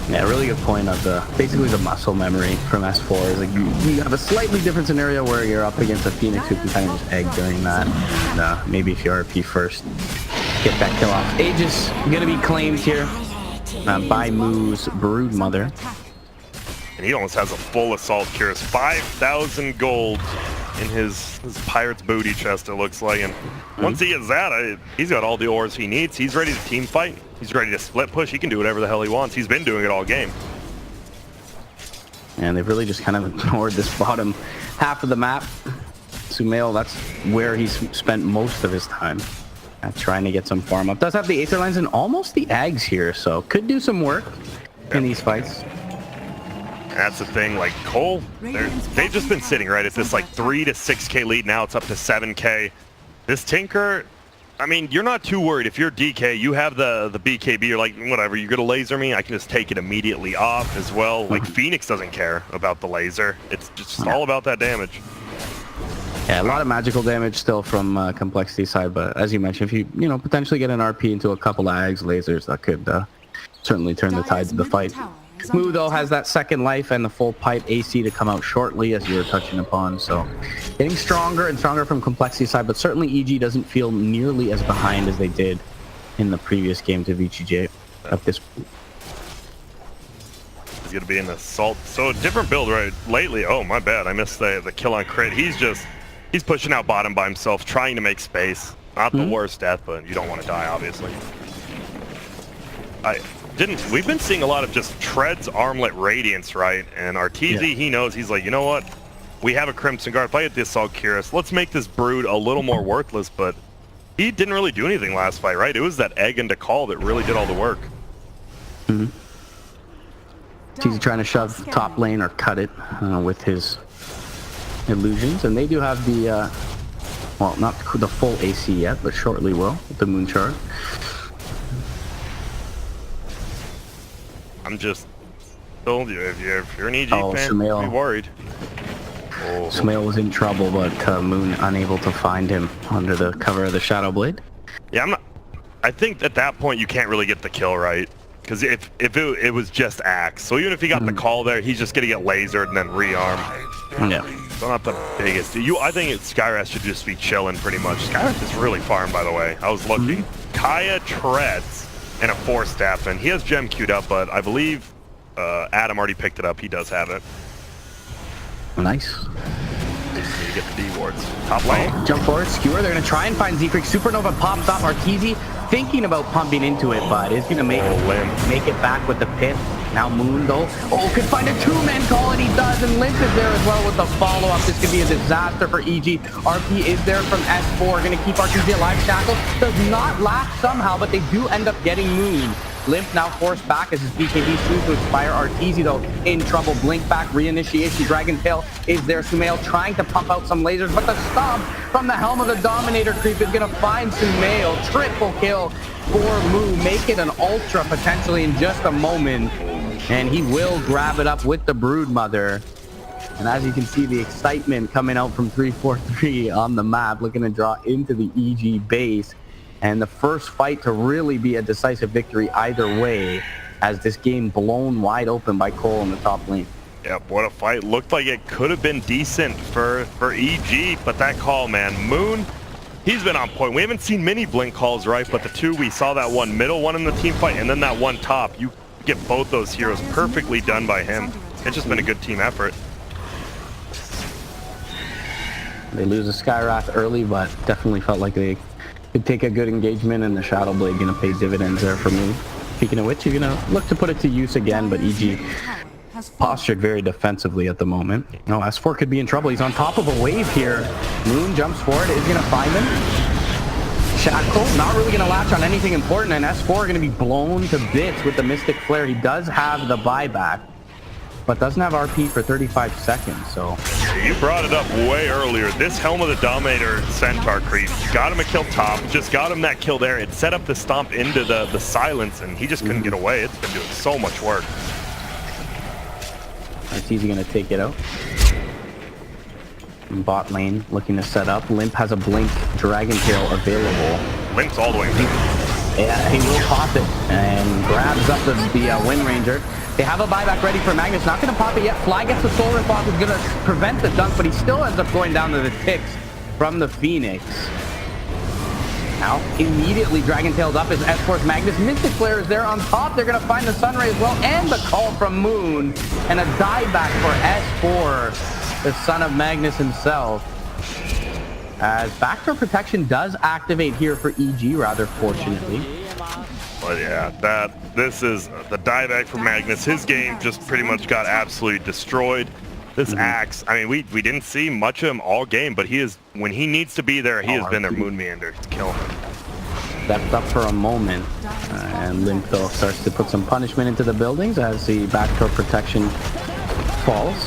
Yeah, really good point of basically the muscle memory from S4 is like you have a slightly different scenario where you're up against a Phoenix who can kind of just egg during that. And maybe if you RP first, get that kill off. Aegis gonna be claimed here by Moo's Broodmother. And he almost has a full assault cures. 5,000 gold in his pirate's booty chest, it looks like. And once he gets that, he's got all the ores he needs. He's ready to team fight. He's ready to split push. He can do whatever the hell he wants. He's been doing it all game. And they've really just kind of ignored this bottom half of the map. Sumail, that's where he's spent most of his time trying to get some farm up. Does have the Aether Lines and almost the Ags here, so could do some work in these fights. That's the thing, like Cole, they've just been sitting right at this like 3 to 6k lead. Now it's up to 7k. This Tinker, I mean, you're not too worried. If you're DK, you have the BKB, you're like, whatever, you're going to laser me, I can just take it immediately off as well. Like, Phoenix doesn't care about the laser. It's just all about that damage. Yeah, a lot of magical damage still from compLexity side, but as you mentioned, if you potentially get an RP into a couple of Ags lasers, that could certainly turn the tide of the fight. Moo, though, has that second life and the full pipe AC to come out shortly, as you were touching upon. So getting stronger and stronger from compLexity side, but certainly EG doesn't feel nearly as behind as they did in the previous games of VGJ at this point. He's going to be an assault. So a different build, right? Lately, oh, my bad. I missed the kill on crit. He's pushing out bottom by himself, trying to make space. Not the worst death, but you don't want to die, obviously. We've been seeing a lot of just Tread's Armlet Radiance, right? And Arteezy, he knows, he's like, you know what? We have a Crimson Guard. If I get the Assault Cuirass, let's make this Brood a little more worthless, but he didn't really do anything last fight, right? It was that egg into call that really did all the work. Arteezy trying to shove top lane or cut it with his illusions, and they do have the, well, not the full AC yet, but shortly will, with the Moon Shard. I'm just told you, if you're an EG fan, Sumail. be worried. Sumail was in trouble, but Moon unable to find him under the cover of the Shadow Blade. Yeah, I think at that point you can't really get the kill, right? Because if it was just Axe, so even if he got the call there, he's just gonna get lasered and then rearm. Yeah. So not the biggest. I think Skyrath should just be chilling pretty much. Skyrath is really farmed, by the way. I was looking. Kaya Treads and a 4-staff, and he has gem queued up, but I believe Adam already picked it up. He does have it. Nice. Just need to get the D wards. Top lane. Jump forward, skewer. They're going to try and find Z-Freak. Supernova pops up. Arteezy thinking about pumping into it, but is going to make it back with the pit. Now Moon, though. Oh, could find a 2-man call, and he does, and Limp is there as well with the follow-up. This could be a disaster for EG. RP is there from S4. Going to keep Arteezy alive. Shackle does not last somehow, but they do end up getting Moon. Limp now forced back as his BKB soon to expire. Arteezy, though, in trouble. Blink back, reinitiation. Dragon Tail is there. Sumail trying to pump out some lasers, but the stomp from the Helm of the Dominator creep is going to find Sumail. Triple kill for Moo. Make it an ultra potentially in just a moment. And he will grab it up with the Broodmother. And as you can see, the excitement coming out from 343 on the map, looking to draw into the EG base. And the first fight to really be a decisive victory either way, as this game blown wide open by Cole in the top lane. Yep, what a fight. Looked like it could have been decent for EG, but that call, man. Moon, he's been on point. We haven't seen many blink calls, right? But the two, we saw that one middle one in the team fight, and then that one top. You get both those heroes perfectly done by him. It's just been a good team effort. They lose a Skyrath early, but definitely felt like they could take a good engagement, and the Shadow Blade going to pay dividends there for me. Speaking of which, you're going to look to put it to use again, but EG postured very defensively at the moment. No, S4 could be in trouble. He's on top of a wave here. Moon jumps forward, is going to find him. Shackle, not really going to latch on anything important, and S4 going to be blown to bits with the Mystic Flare. He does have the buyback, but doesn't have RP for 35 seconds, so... You brought it up way earlier. This Helm of the Dominator Centaur creep got him a kill top, just got him that kill there. It set up the stomp into the silence, and he just couldn't get away. It's been doing so much work. Arteezy going to take it out. Bot lane looking to set up. Limp has a Blink Dragon Tail available. Limp's all the way in. Yeah, he will pop it and grabs up the Wind Ranger. They have a buyback ready for Magnus. Not going to pop it yet. Fly gets the Soul Rip off. Is going to prevent the dunk, but he still ends up going down to the ticks from the Phoenix. Now, immediately Dragon Tail's up as S4's Magnus. Mystic Flare is there on top. They're going to find the Sunray as well, and the call from Moon. And a dieback for S4, the son of Magnus himself. As backdoor protection does activate here for EG, rather fortunately. But yeah, this is the dieback for Magnus. His game just pretty much got absolutely destroyed. This Axe, I mean, we didn't see much of him all game, but he is, when he needs to be there, he has been their Moon Meander to kill him. Stepped up for a moment, and Limphill starts to put some punishment into the buildings as the backdoor protection falls.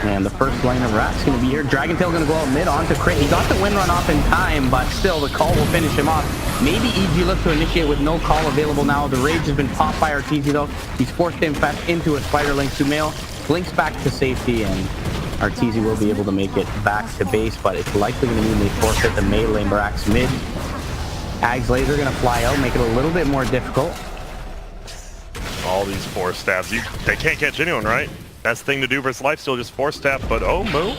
And the first line of Rat's going to be here. Dragon Tail going to go out mid onto Crit. He got the wind run off in time, but still the call will finish him off. Maybe EG looks to initiate with no call available now. The Rage has been popped by Arteezy though. He's forced to infest into a Spiderling. Sumail blinks back to safety, and Arteezy will be able to make it back to base, but it's likely going to mean they forfeit the melee Brax mid. Ag's laser going to fly out, make it a little bit more difficult. All these force stabs, they can't catch anyone, right? Best thing to do versus lifesteal, just force stab, but oh, Moo.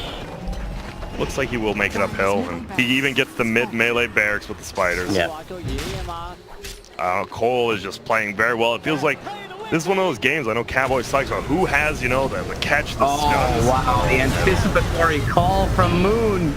Looks like he will make it uphill, and he even gets the mid melee barracks with the spiders. Yeah. Cole is just playing very well. It feels like this is one of those games, I know Cowboy Sykes, but who has, you know, the catch, the stuns. Oh, wow, the anticipatory call from Moon.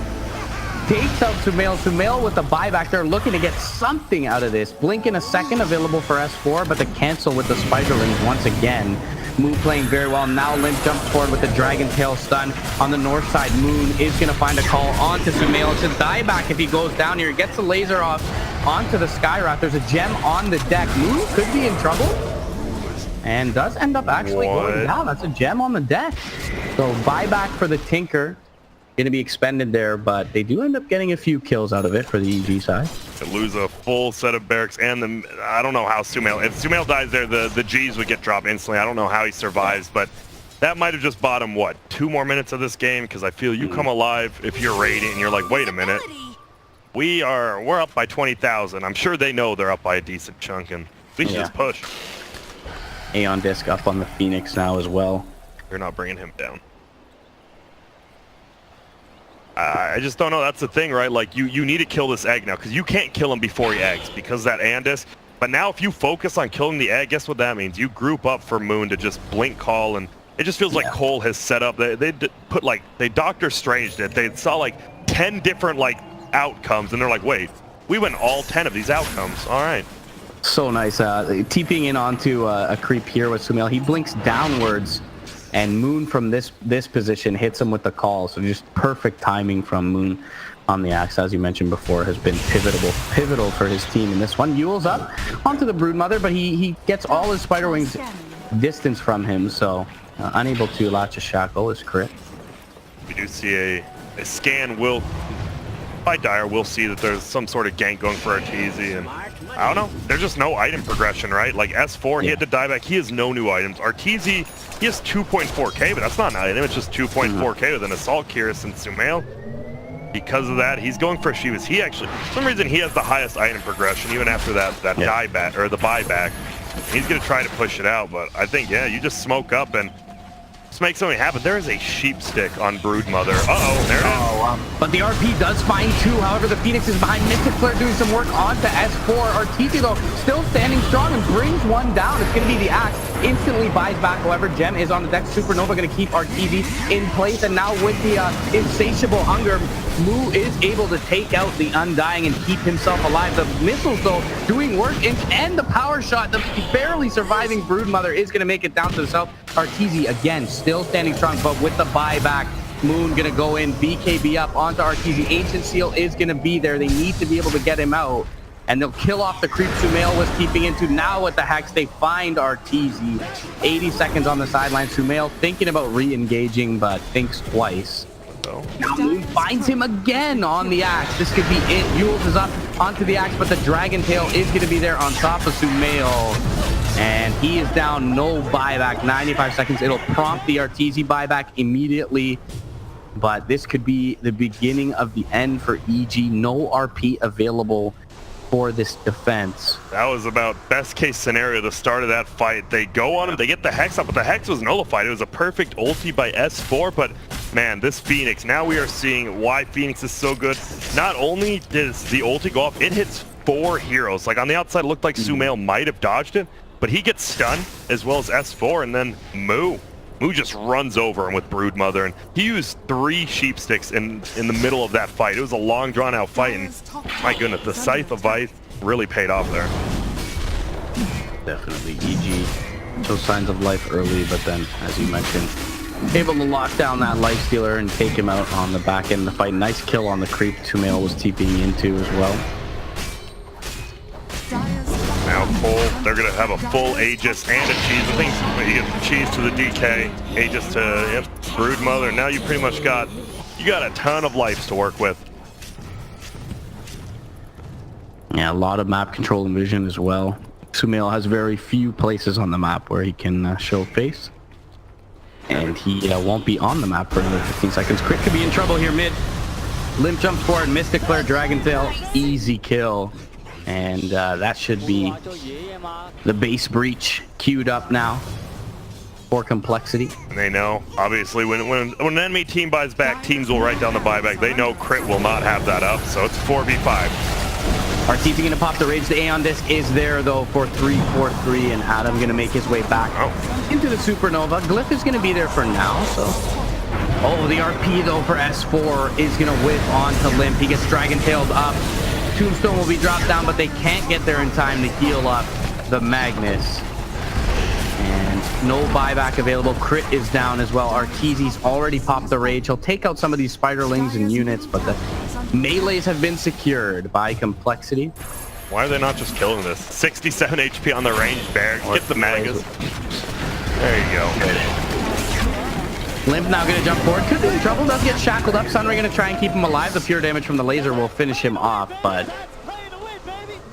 Takes out Sumail. Sumail with the buyback there, looking to get something out of this. Blink in a second available for S4, but the cancel with the Spiderlings once again. Moon playing very well. Now Limp jumps forward with the Dragon Tail stun. On the north side, Moon is going to find a call onto Sumail. It's a dieback if he goes down here. Gets the laser off onto the Skyrath. There's a gem on the deck. Moon could be in trouble. And does end up actually going down. That's a gem on the deck. So buyback for the Tinker. Going to be expended there, but they do end up getting a few kills out of it for the EG side. To lose a full set of barracks, and I don't know how Sumail, if Sumail dies there, the G's would get dropped instantly. I don't know how he survives, but that might have just bought him, what, 2 more minutes of this game? Because I feel you come alive if you're Radiant and you're like, wait a minute, we're up by 20,000. I'm sure they know they're up by a decent chunk, and we should just push. Aeon Disc up on the Phoenix now as well. They're not bringing him down. I just don't know. That's the thing, right? Like, you need to kill this egg now, because you can't kill him before he eggs because of that Andis. But now if you focus on killing the egg, guess what that means? You group up for Moon to just blink call, and it just feels like Cole has set up. They put, like, they Doctor Stranged it. They saw, like, 10 different, like, outcomes, and they're like, wait, we went all 10 of these outcomes. All right. So nice. TPing in onto a creep here with Sumail. He blinks downwards, and Moon from this position hits him with the call. So just perfect timing from Moon on the axe, as you mentioned before, has been pivotal for his team in this one. Yule's up onto the Broodmother, but he gets all his Spider Wings distance from him, so unable to latch a shackle is Crit. We do see a scan will, by Dire, we'll see that there's some sort of gank going for Arteezy, and I don't know, there's just no item progression, right? Like S4, he had to die back, he has no new items. Arteezy, he has 2.4k, but that's not an item, it's just 2.4k with an Assault Cuirass and Sumail. Because of that, he's going for Shivas. He actually, for some reason, he has the highest item progression, even after that dieback, or the buyback. He's going to try to push it out, but I think, yeah, you just smoke up and just make something happen. There is a sheep stick on Broodmother. Uh-oh, there it is. But the RP does find 2. However, the Phoenix is behind. Mystic Flare doing some work onto S4. Arteezy, though, still standing strong and brings one down. It's going to be the axe. Instantly buys back. However, Gem is on the deck. Supernova going to keep Arteezy in place. And now with the insatiable hunger, Moo is able to take out the Undying and keep himself alive. The missiles, though, doing work. And the power shot, the barely surviving Broodmother is going to make it down to the south. Arteezy, again, still standing strong, but with the buyback, Moon going to go in, BKB up onto Arteezy. Ancient Seal is going to be there. They need to be able to get him out, and they'll kill off the creep Sumail was keeping into. Now with the Hex, they find Arteezy. 80 seconds on the sideline. Sumail thinking about re-engaging, but thinks twice. Now Moon finds him again on the axe. This could be it. Yules is up onto the axe, but the Dragon Tail is going to be there on top of Sumail. And he is down, no buyback, 95 seconds. It'll prompt the Arteezy buyback immediately. But this could be the beginning of the end for EG. No RP available for this defense. That was about best case scenario, the start of that fight. They go on him, they get the Hex up, but the Hex was nullified. It was a perfect ulti by S4, but man, this Phoenix, now we are seeing why Phoenix is so good. Not only does the ulti go off, it hits 4 heroes. Like on the outside, it looked like Sumail might have dodged it, but he gets stunned as well as S4, and then Moo just runs over him with Broodmother, and he used 3 sheep sticks in the middle of that fight. It was a long, drawn-out fight, and my goodness, the Scythe of Ice really paid off there. Definitely. EG shows signs of life early, but then, as you mentioned, able to lock down that Lifestealer and take him out on the back end of the fight. Nice kill on the creep Sumail was TPing into as well. Now from full. They're going to have a full Aegis and a cheese. I think you get the cheese to the DK, Aegis to Brood Mother. Now you pretty much got a ton of lives to work with. Yeah, a lot of map control and vision as well. Sumail has very few places on the map where he can show face. And he won't be on the map for another 15 seconds. Crit could be in trouble here mid. Limp jumps forward, Mystic Flare, Dragon Tail, easy kill. And that should be the base breach queued up now for compLexity. And they know, obviously, when an enemy team buys back, teams will write down the buyback. They know Crit will not have that up, so it's 4v5. RTZ gonna pop the Rage. The Aeon Disc is there though for 3-4-3, and Adam gonna make his way back into the Supernova. Glyph is gonna be there for now, so. Oh, the RP though for S4 is gonna whip onto Limp. He gets Dragon Tailed up. Tombstone will be dropped down, but they can't get there in time to heal up the Magnus. And no buyback available. Crit is down as well. RTZ's already popped the Rage. He'll take out some of these Spiderlings and units, but the melees have been secured by compLexity. Why are they not just killing this? 67 HP on the ranged bear. Get the Magus. There you go. Limp now going to jump forward. Could be in trouble. Does get shackled up. Sunray going to try and keep him alive. The pure damage from the laser will finish him off, but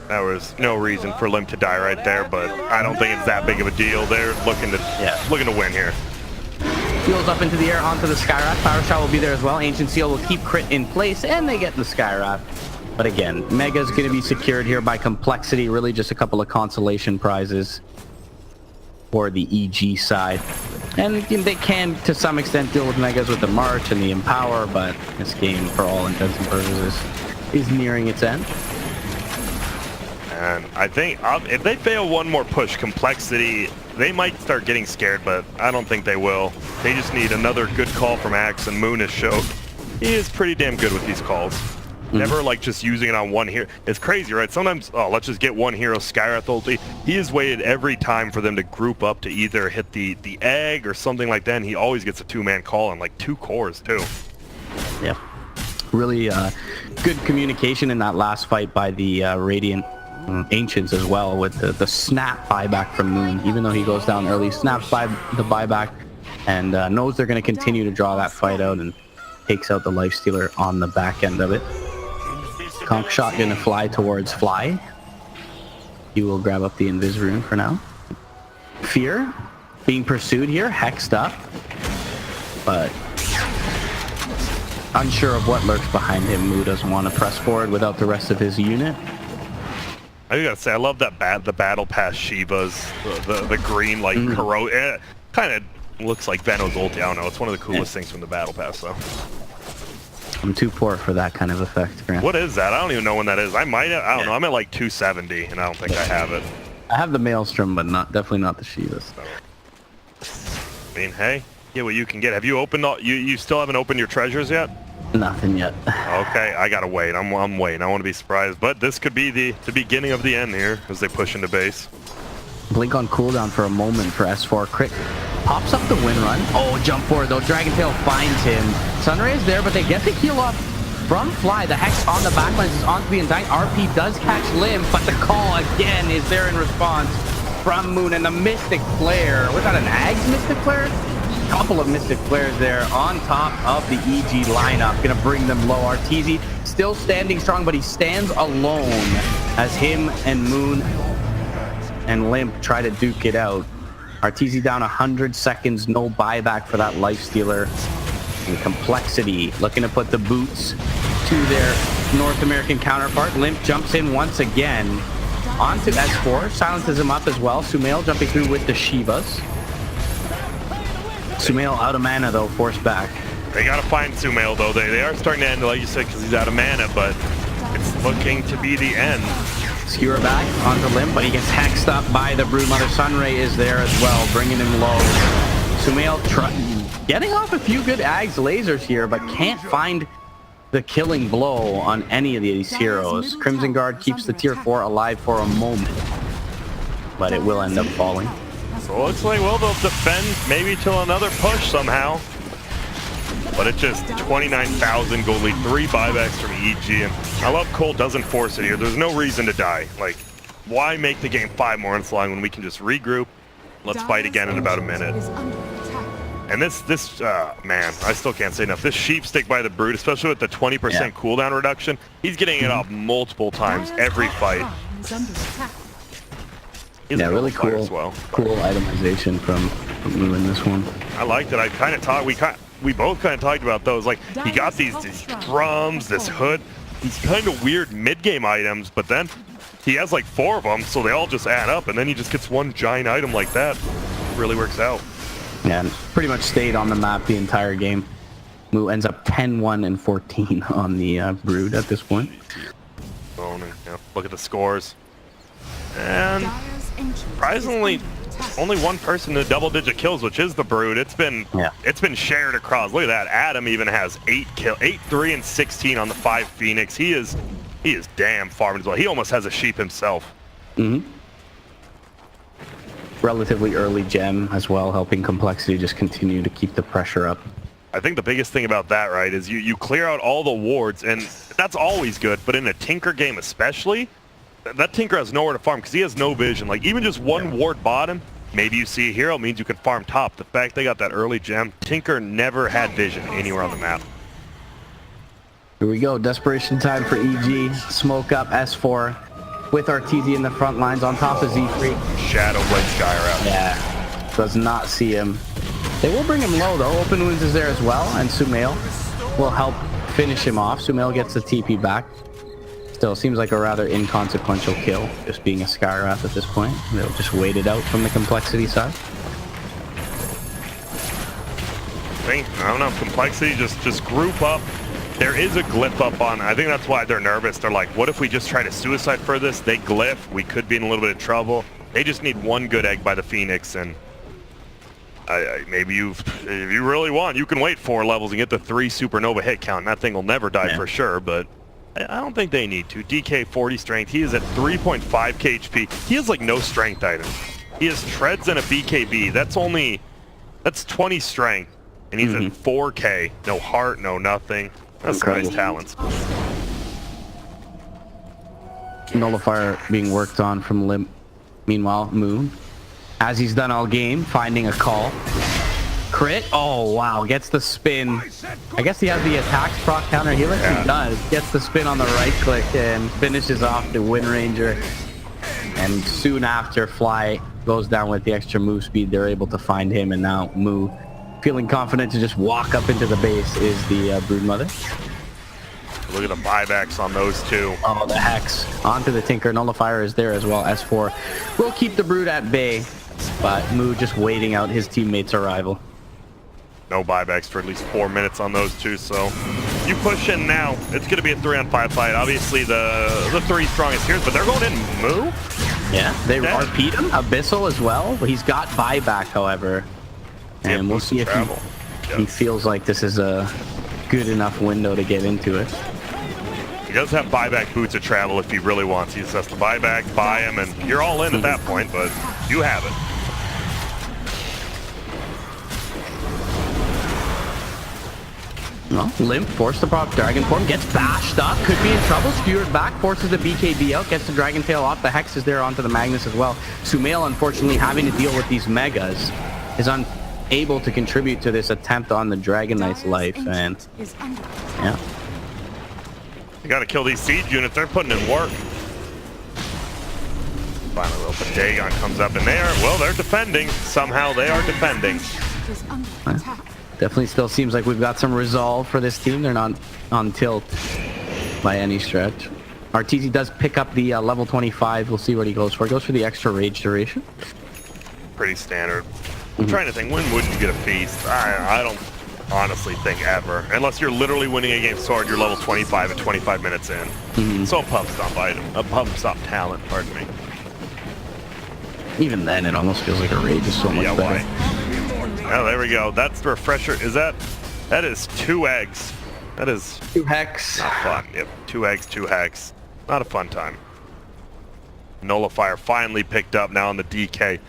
there was no reason for Limp to die right there, but I don't think it's that big of a deal. They're looking to win here. Heals up into the air onto the Skyrath. Power Shot will be there as well. Ancient Seal will keep Crit in place, and they get the Skyrath. But again, Mega's going to be secured here by compLexity. Really just a couple of consolation prizes for the EG side. And they can, to some extent, deal with Megas with the March and the Empower, but this game, for all intents and purposes, is nearing its end. And I think if they fail one more push, compLexity, they might start getting scared, but I don't think they will. They just need another good call from Axe, and Moon has showed he is pretty damn good with these calls. Never like just using it on one hero. It's crazy, right? Sometimes, oh, let's just get one hero, Skyrath ulti. He has waited every time for them to group up to either hit the egg or something like that, and he always gets a two-man call on like 2 cores too. Yeah, really good communication in that last fight by the Radiant Ancients as well, with the snap buyback from Moon. Even though he goes down early, snaps by the buyback and knows they're going to continue to draw that fight out, and takes out the Lifestealer on the back end of it. Conk Shot going to fly towards Fly. He will grab up the Invis Rune for now. Fear being pursued here, hexed up, but unsure of what lurks behind him. Moo doesn't want to press forward without the rest of his unit. I gotta say, I love that the battle pass Shivas, the green like corrode. Kind of looks like Venom's ulti. I don't know. It's one of the coolest things from the battle pass, though. I'm too poor for that kind of effect, Grant. What is that? I don't even know when that is. I might have, I don't know. I'm at like 270, and I don't think I have it. I have the Maelstrom, but definitely not the Shivas. I mean, hey, get what you can get. Have you opened all? You still haven't opened your treasures yet? Nothing yet. Okay, I gotta wait. I'm waiting. I want to be surprised, but this could be the beginning of the end here as they push into base. Blink on cooldown for a moment for S4. Crit pops up the win run. Oh, jump forward though. Dragon Tail finds him. Sunray is there, but they get the heal up from Fly. The Hex on the backlines is onto the Undying. RP does catch Limb, but the call again is there in response from Moon, and the Mystic Flare. Was that an Ags Mystic Flare? Couple of Mystic Flares there on top of the EG lineup. Gonna bring them low. RTZ still standing strong, but he stands alone as him and Moon and Limp try to duke it out. RTZ down 100 seconds, no buyback for that Lifestealer. And compLexity looking to put the boots to their North American counterpart. Limp jumps in once again onto S4, silences him up as well. Sumail jumping through with the Shivas. Sumail out of mana though, forced back. They gotta find Sumail though. They are starting to end, like you said, because he's out of mana, but it's looking to be the end. Skewer back onto Limp, but he gets hexed up by the Broodmother. Sunray is there as well, bringing him low. Sumail getting off a few good Ags lasers here, but can't find the killing blow on any of these heroes. Crimson Guard keeps the tier 4 alive for a moment, but it will end up falling. So it looks like, well, they'll defend maybe till another push somehow. But it's just 29,000 gold lead, 3 buybacks from EG. And I love Cole doesn't force it here. There's no reason to die. Like, why make the game 5 more minutes long when we can just regroup? Let's fight again in about a minute. And this man, I still can't say enough. This sheep stick by the Brood, especially with the 20% cooldown reduction, he's getting it off multiple times every fight. Yeah, really cool. Cool itemization from Moo in this one. I liked it. I kind of talked. We both kind of talked about those. Like he got these drums, this hood, these kind of weird mid-game items, but then he has like 4 of them, so they all just add up, and then he just gets one giant item like that. Really works out. Yeah, and pretty much stayed on the map the entire game. Moo ends up 10-1 and 14 on the Brood at this point. Oh, yeah. Look at the scores. And surprisingly, only one person to double-digit kills, which is the Brood. It's been shared across. Look at that. Adam even has 8, 3, and 16 on the 5 Phoenix. He is damn farming as well. He almost has a sheep himself. Relatively early gem as well, helping compLexity just continue to keep the pressure up. I think the biggest thing about that, right, is you clear out all the wards, and that's always good, but in a Tinker game especially, that Tinker has nowhere to farm because he has no vision. Like, even just one ward bottom, maybe you see a hero, means you can farm top. The fact they got that early gem, Tinker never had vision anywhere on the map. Here we go, desperation time for EG. Smoke up S4 with RTZ in the front lines on top of Z3. Shadow Blade Skyroute. Yeah, does not see him. They will bring him low though. Open Wounds is there as well, and Sumail will help finish him off. Sumail gets the TP back. Still seems like a rather inconsequential kill, just being a Skywrath at this point. They'll just wait it out from the compLexity side. I don't know, compLexity, just group up. There is a glyph up on, I think that's why they're nervous. They're like, what if we just try to suicide for this? They glyph, we could be in a little bit of trouble. They just need one good egg by the Phoenix, and maybe if you really want, you can wait 4 levels and get the 3 supernova hit count, and that thing will never die for sure, but I don't think they need to. DK 40 strength, he is at 3.5 KHP. He has like no strength items. He has treads and a BKB. That's 20 strength, and he's at 4K. No heart, no nothing. That's some nice talents. Nullifier being worked on from Limp. Meanwhile, Moo, as he's done all game, finding a call. Crit. Oh, wow. Gets the spin. I guess he has the attacks proc counter healer. Yeah. He does. Gets the spin on the right click and finishes off the Wind Ranger. And soon after, Fly goes down with the extra move speed. They're able to find him, and now Moo, feeling confident to just walk up into the base, is the Broodmother. Look at the buybacks on those two. Oh, the Hex. Onto the Tinker. Nullifier is there as well. S4 will keep the Brood at bay, but Moo just waiting out his teammate's arrival. No buybacks for at least 4 minutes on those two, so you push in now. It's going to be a 3-on-5 fight. Obviously, the 3 strongest heroes, but they're going in Moo. Yeah, they RP'd him. Abyssal as well. He's got buyback, however. And we'll see if he feels like this is a good enough window to get into it. He does have buyback boots of travel if he really wants. He just has to buy back, buy him, and you're all in at that point, but you have it. Well, Limp forced the prop Dragon Form, gets bashed up, could be in trouble, skewered back, forces the BKB out, gets the Dragon Tail off, the Hex is there onto the Magnus as well. Sumail, unfortunately, having to deal with these Megas, is unable to contribute to this attempt on the Dragon Knight's life, and yeah. You gotta kill these siege units, they're putting in work. Finally, little Dagon comes up, and they're defending. Somehow they are defending. Definitely still seems like we've got some resolve for this team. They're not on tilt by any stretch. RTZ does pick up the level 25. We'll see what he goes for. He goes for the extra rage duration. Pretty standard. I'm trying to think, when wouldn't you get a feast? I don't honestly think ever. Unless you're literally winning a game sword, you're level 25 at 25 minutes in. So a pump stop item. A pump stop talent, pardon me. Even then, it almost feels like a rage is so much better. Why? Oh, there we go. That's the refresher. That is 2 eggs. That is 2 Hex. Not fun. Yep, 2 eggs, 2 Hex. Not a fun time. Nullifier finally picked up now on the DK.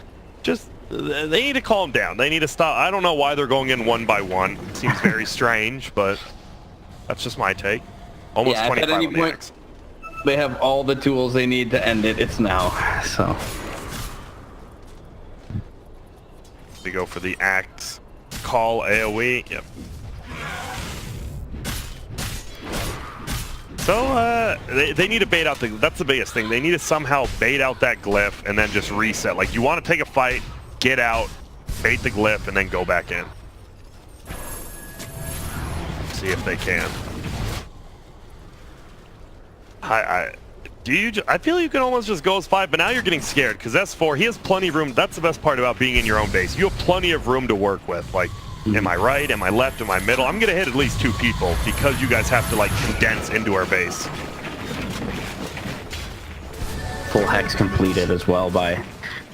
Just, they need to calm down. They need to stop. I don't know why they're going in 1 by 1. It seems very strange, but that's just my take. Almost 25 on the Hex. They have all the tools they need to end it. It's now. So They go for the axe. Call AoE. Yep. So they need to bait out that's the biggest thing. They need to somehow bait out that glyph and then just reset. Like, you want to take a fight, get out, bait the glyph, and then go back in. See if they can. I feel you can almost just go as 5, but now you're getting scared because S4, he has plenty of room. That's the best part about being in your own base. You have plenty of room to work with. Like, am I right? Am I left? Am I middle? I'm going to hit at least 2 people because you guys have to, like, condense into our base. full hex completed as well by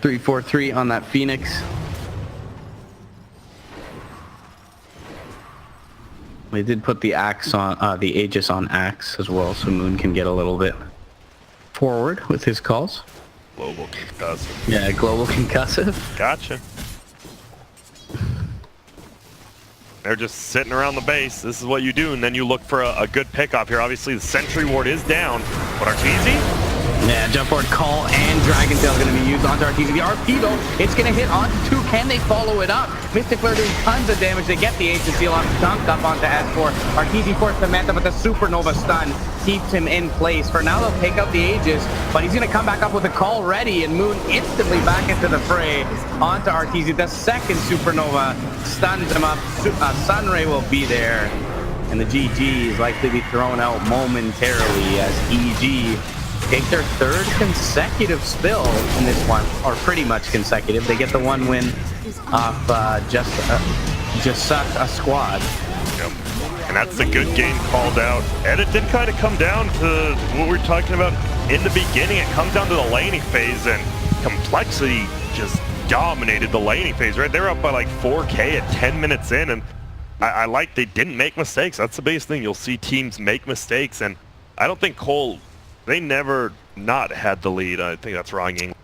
343 on that Phoenix. They did put the axe on, the Aegis on axe as well, so Moon can get a little bit forward with his calls. Global concussive. Yeah, global concussive. Gotcha. They're just sitting around the base. This is what you do, and then you look for a good pickup here. Obviously, the Sentry Ward is down, but Arteezy? Yeah, jump board call and Dragon Tail is going to be used onto Arteezy. The RP though, it's going to hit onto 2. Can they follow it up? Mystic Flare doing tons of damage. They get the Aegis seal on, dunked up onto S4. Arteezy forced the Manta, but the Supernova stun keeps him in place. For now, they'll take out the Aegis, but he's going to come back up with a call ready, and Moon instantly back into the fray onto Arteezy. The second Supernova stuns him up. Sunray will be there, and the GG is likely to be thrown out momentarily as EG take their 3rd consecutive spill in this one, or pretty much consecutive. They get the 1 win off just suck a squad. Yep. And that's a good game called out. And it did kind of come down to what we were talking about in the beginning. It comes down to the laning phase, and compLexity just dominated the laning phase, right? They were up by like 4K at 10 minutes in, and I like they didn't make mistakes. That's the biggest thing. You'll see teams make mistakes, and I don't think Cole, they never not had the lead. I think that's wrong English.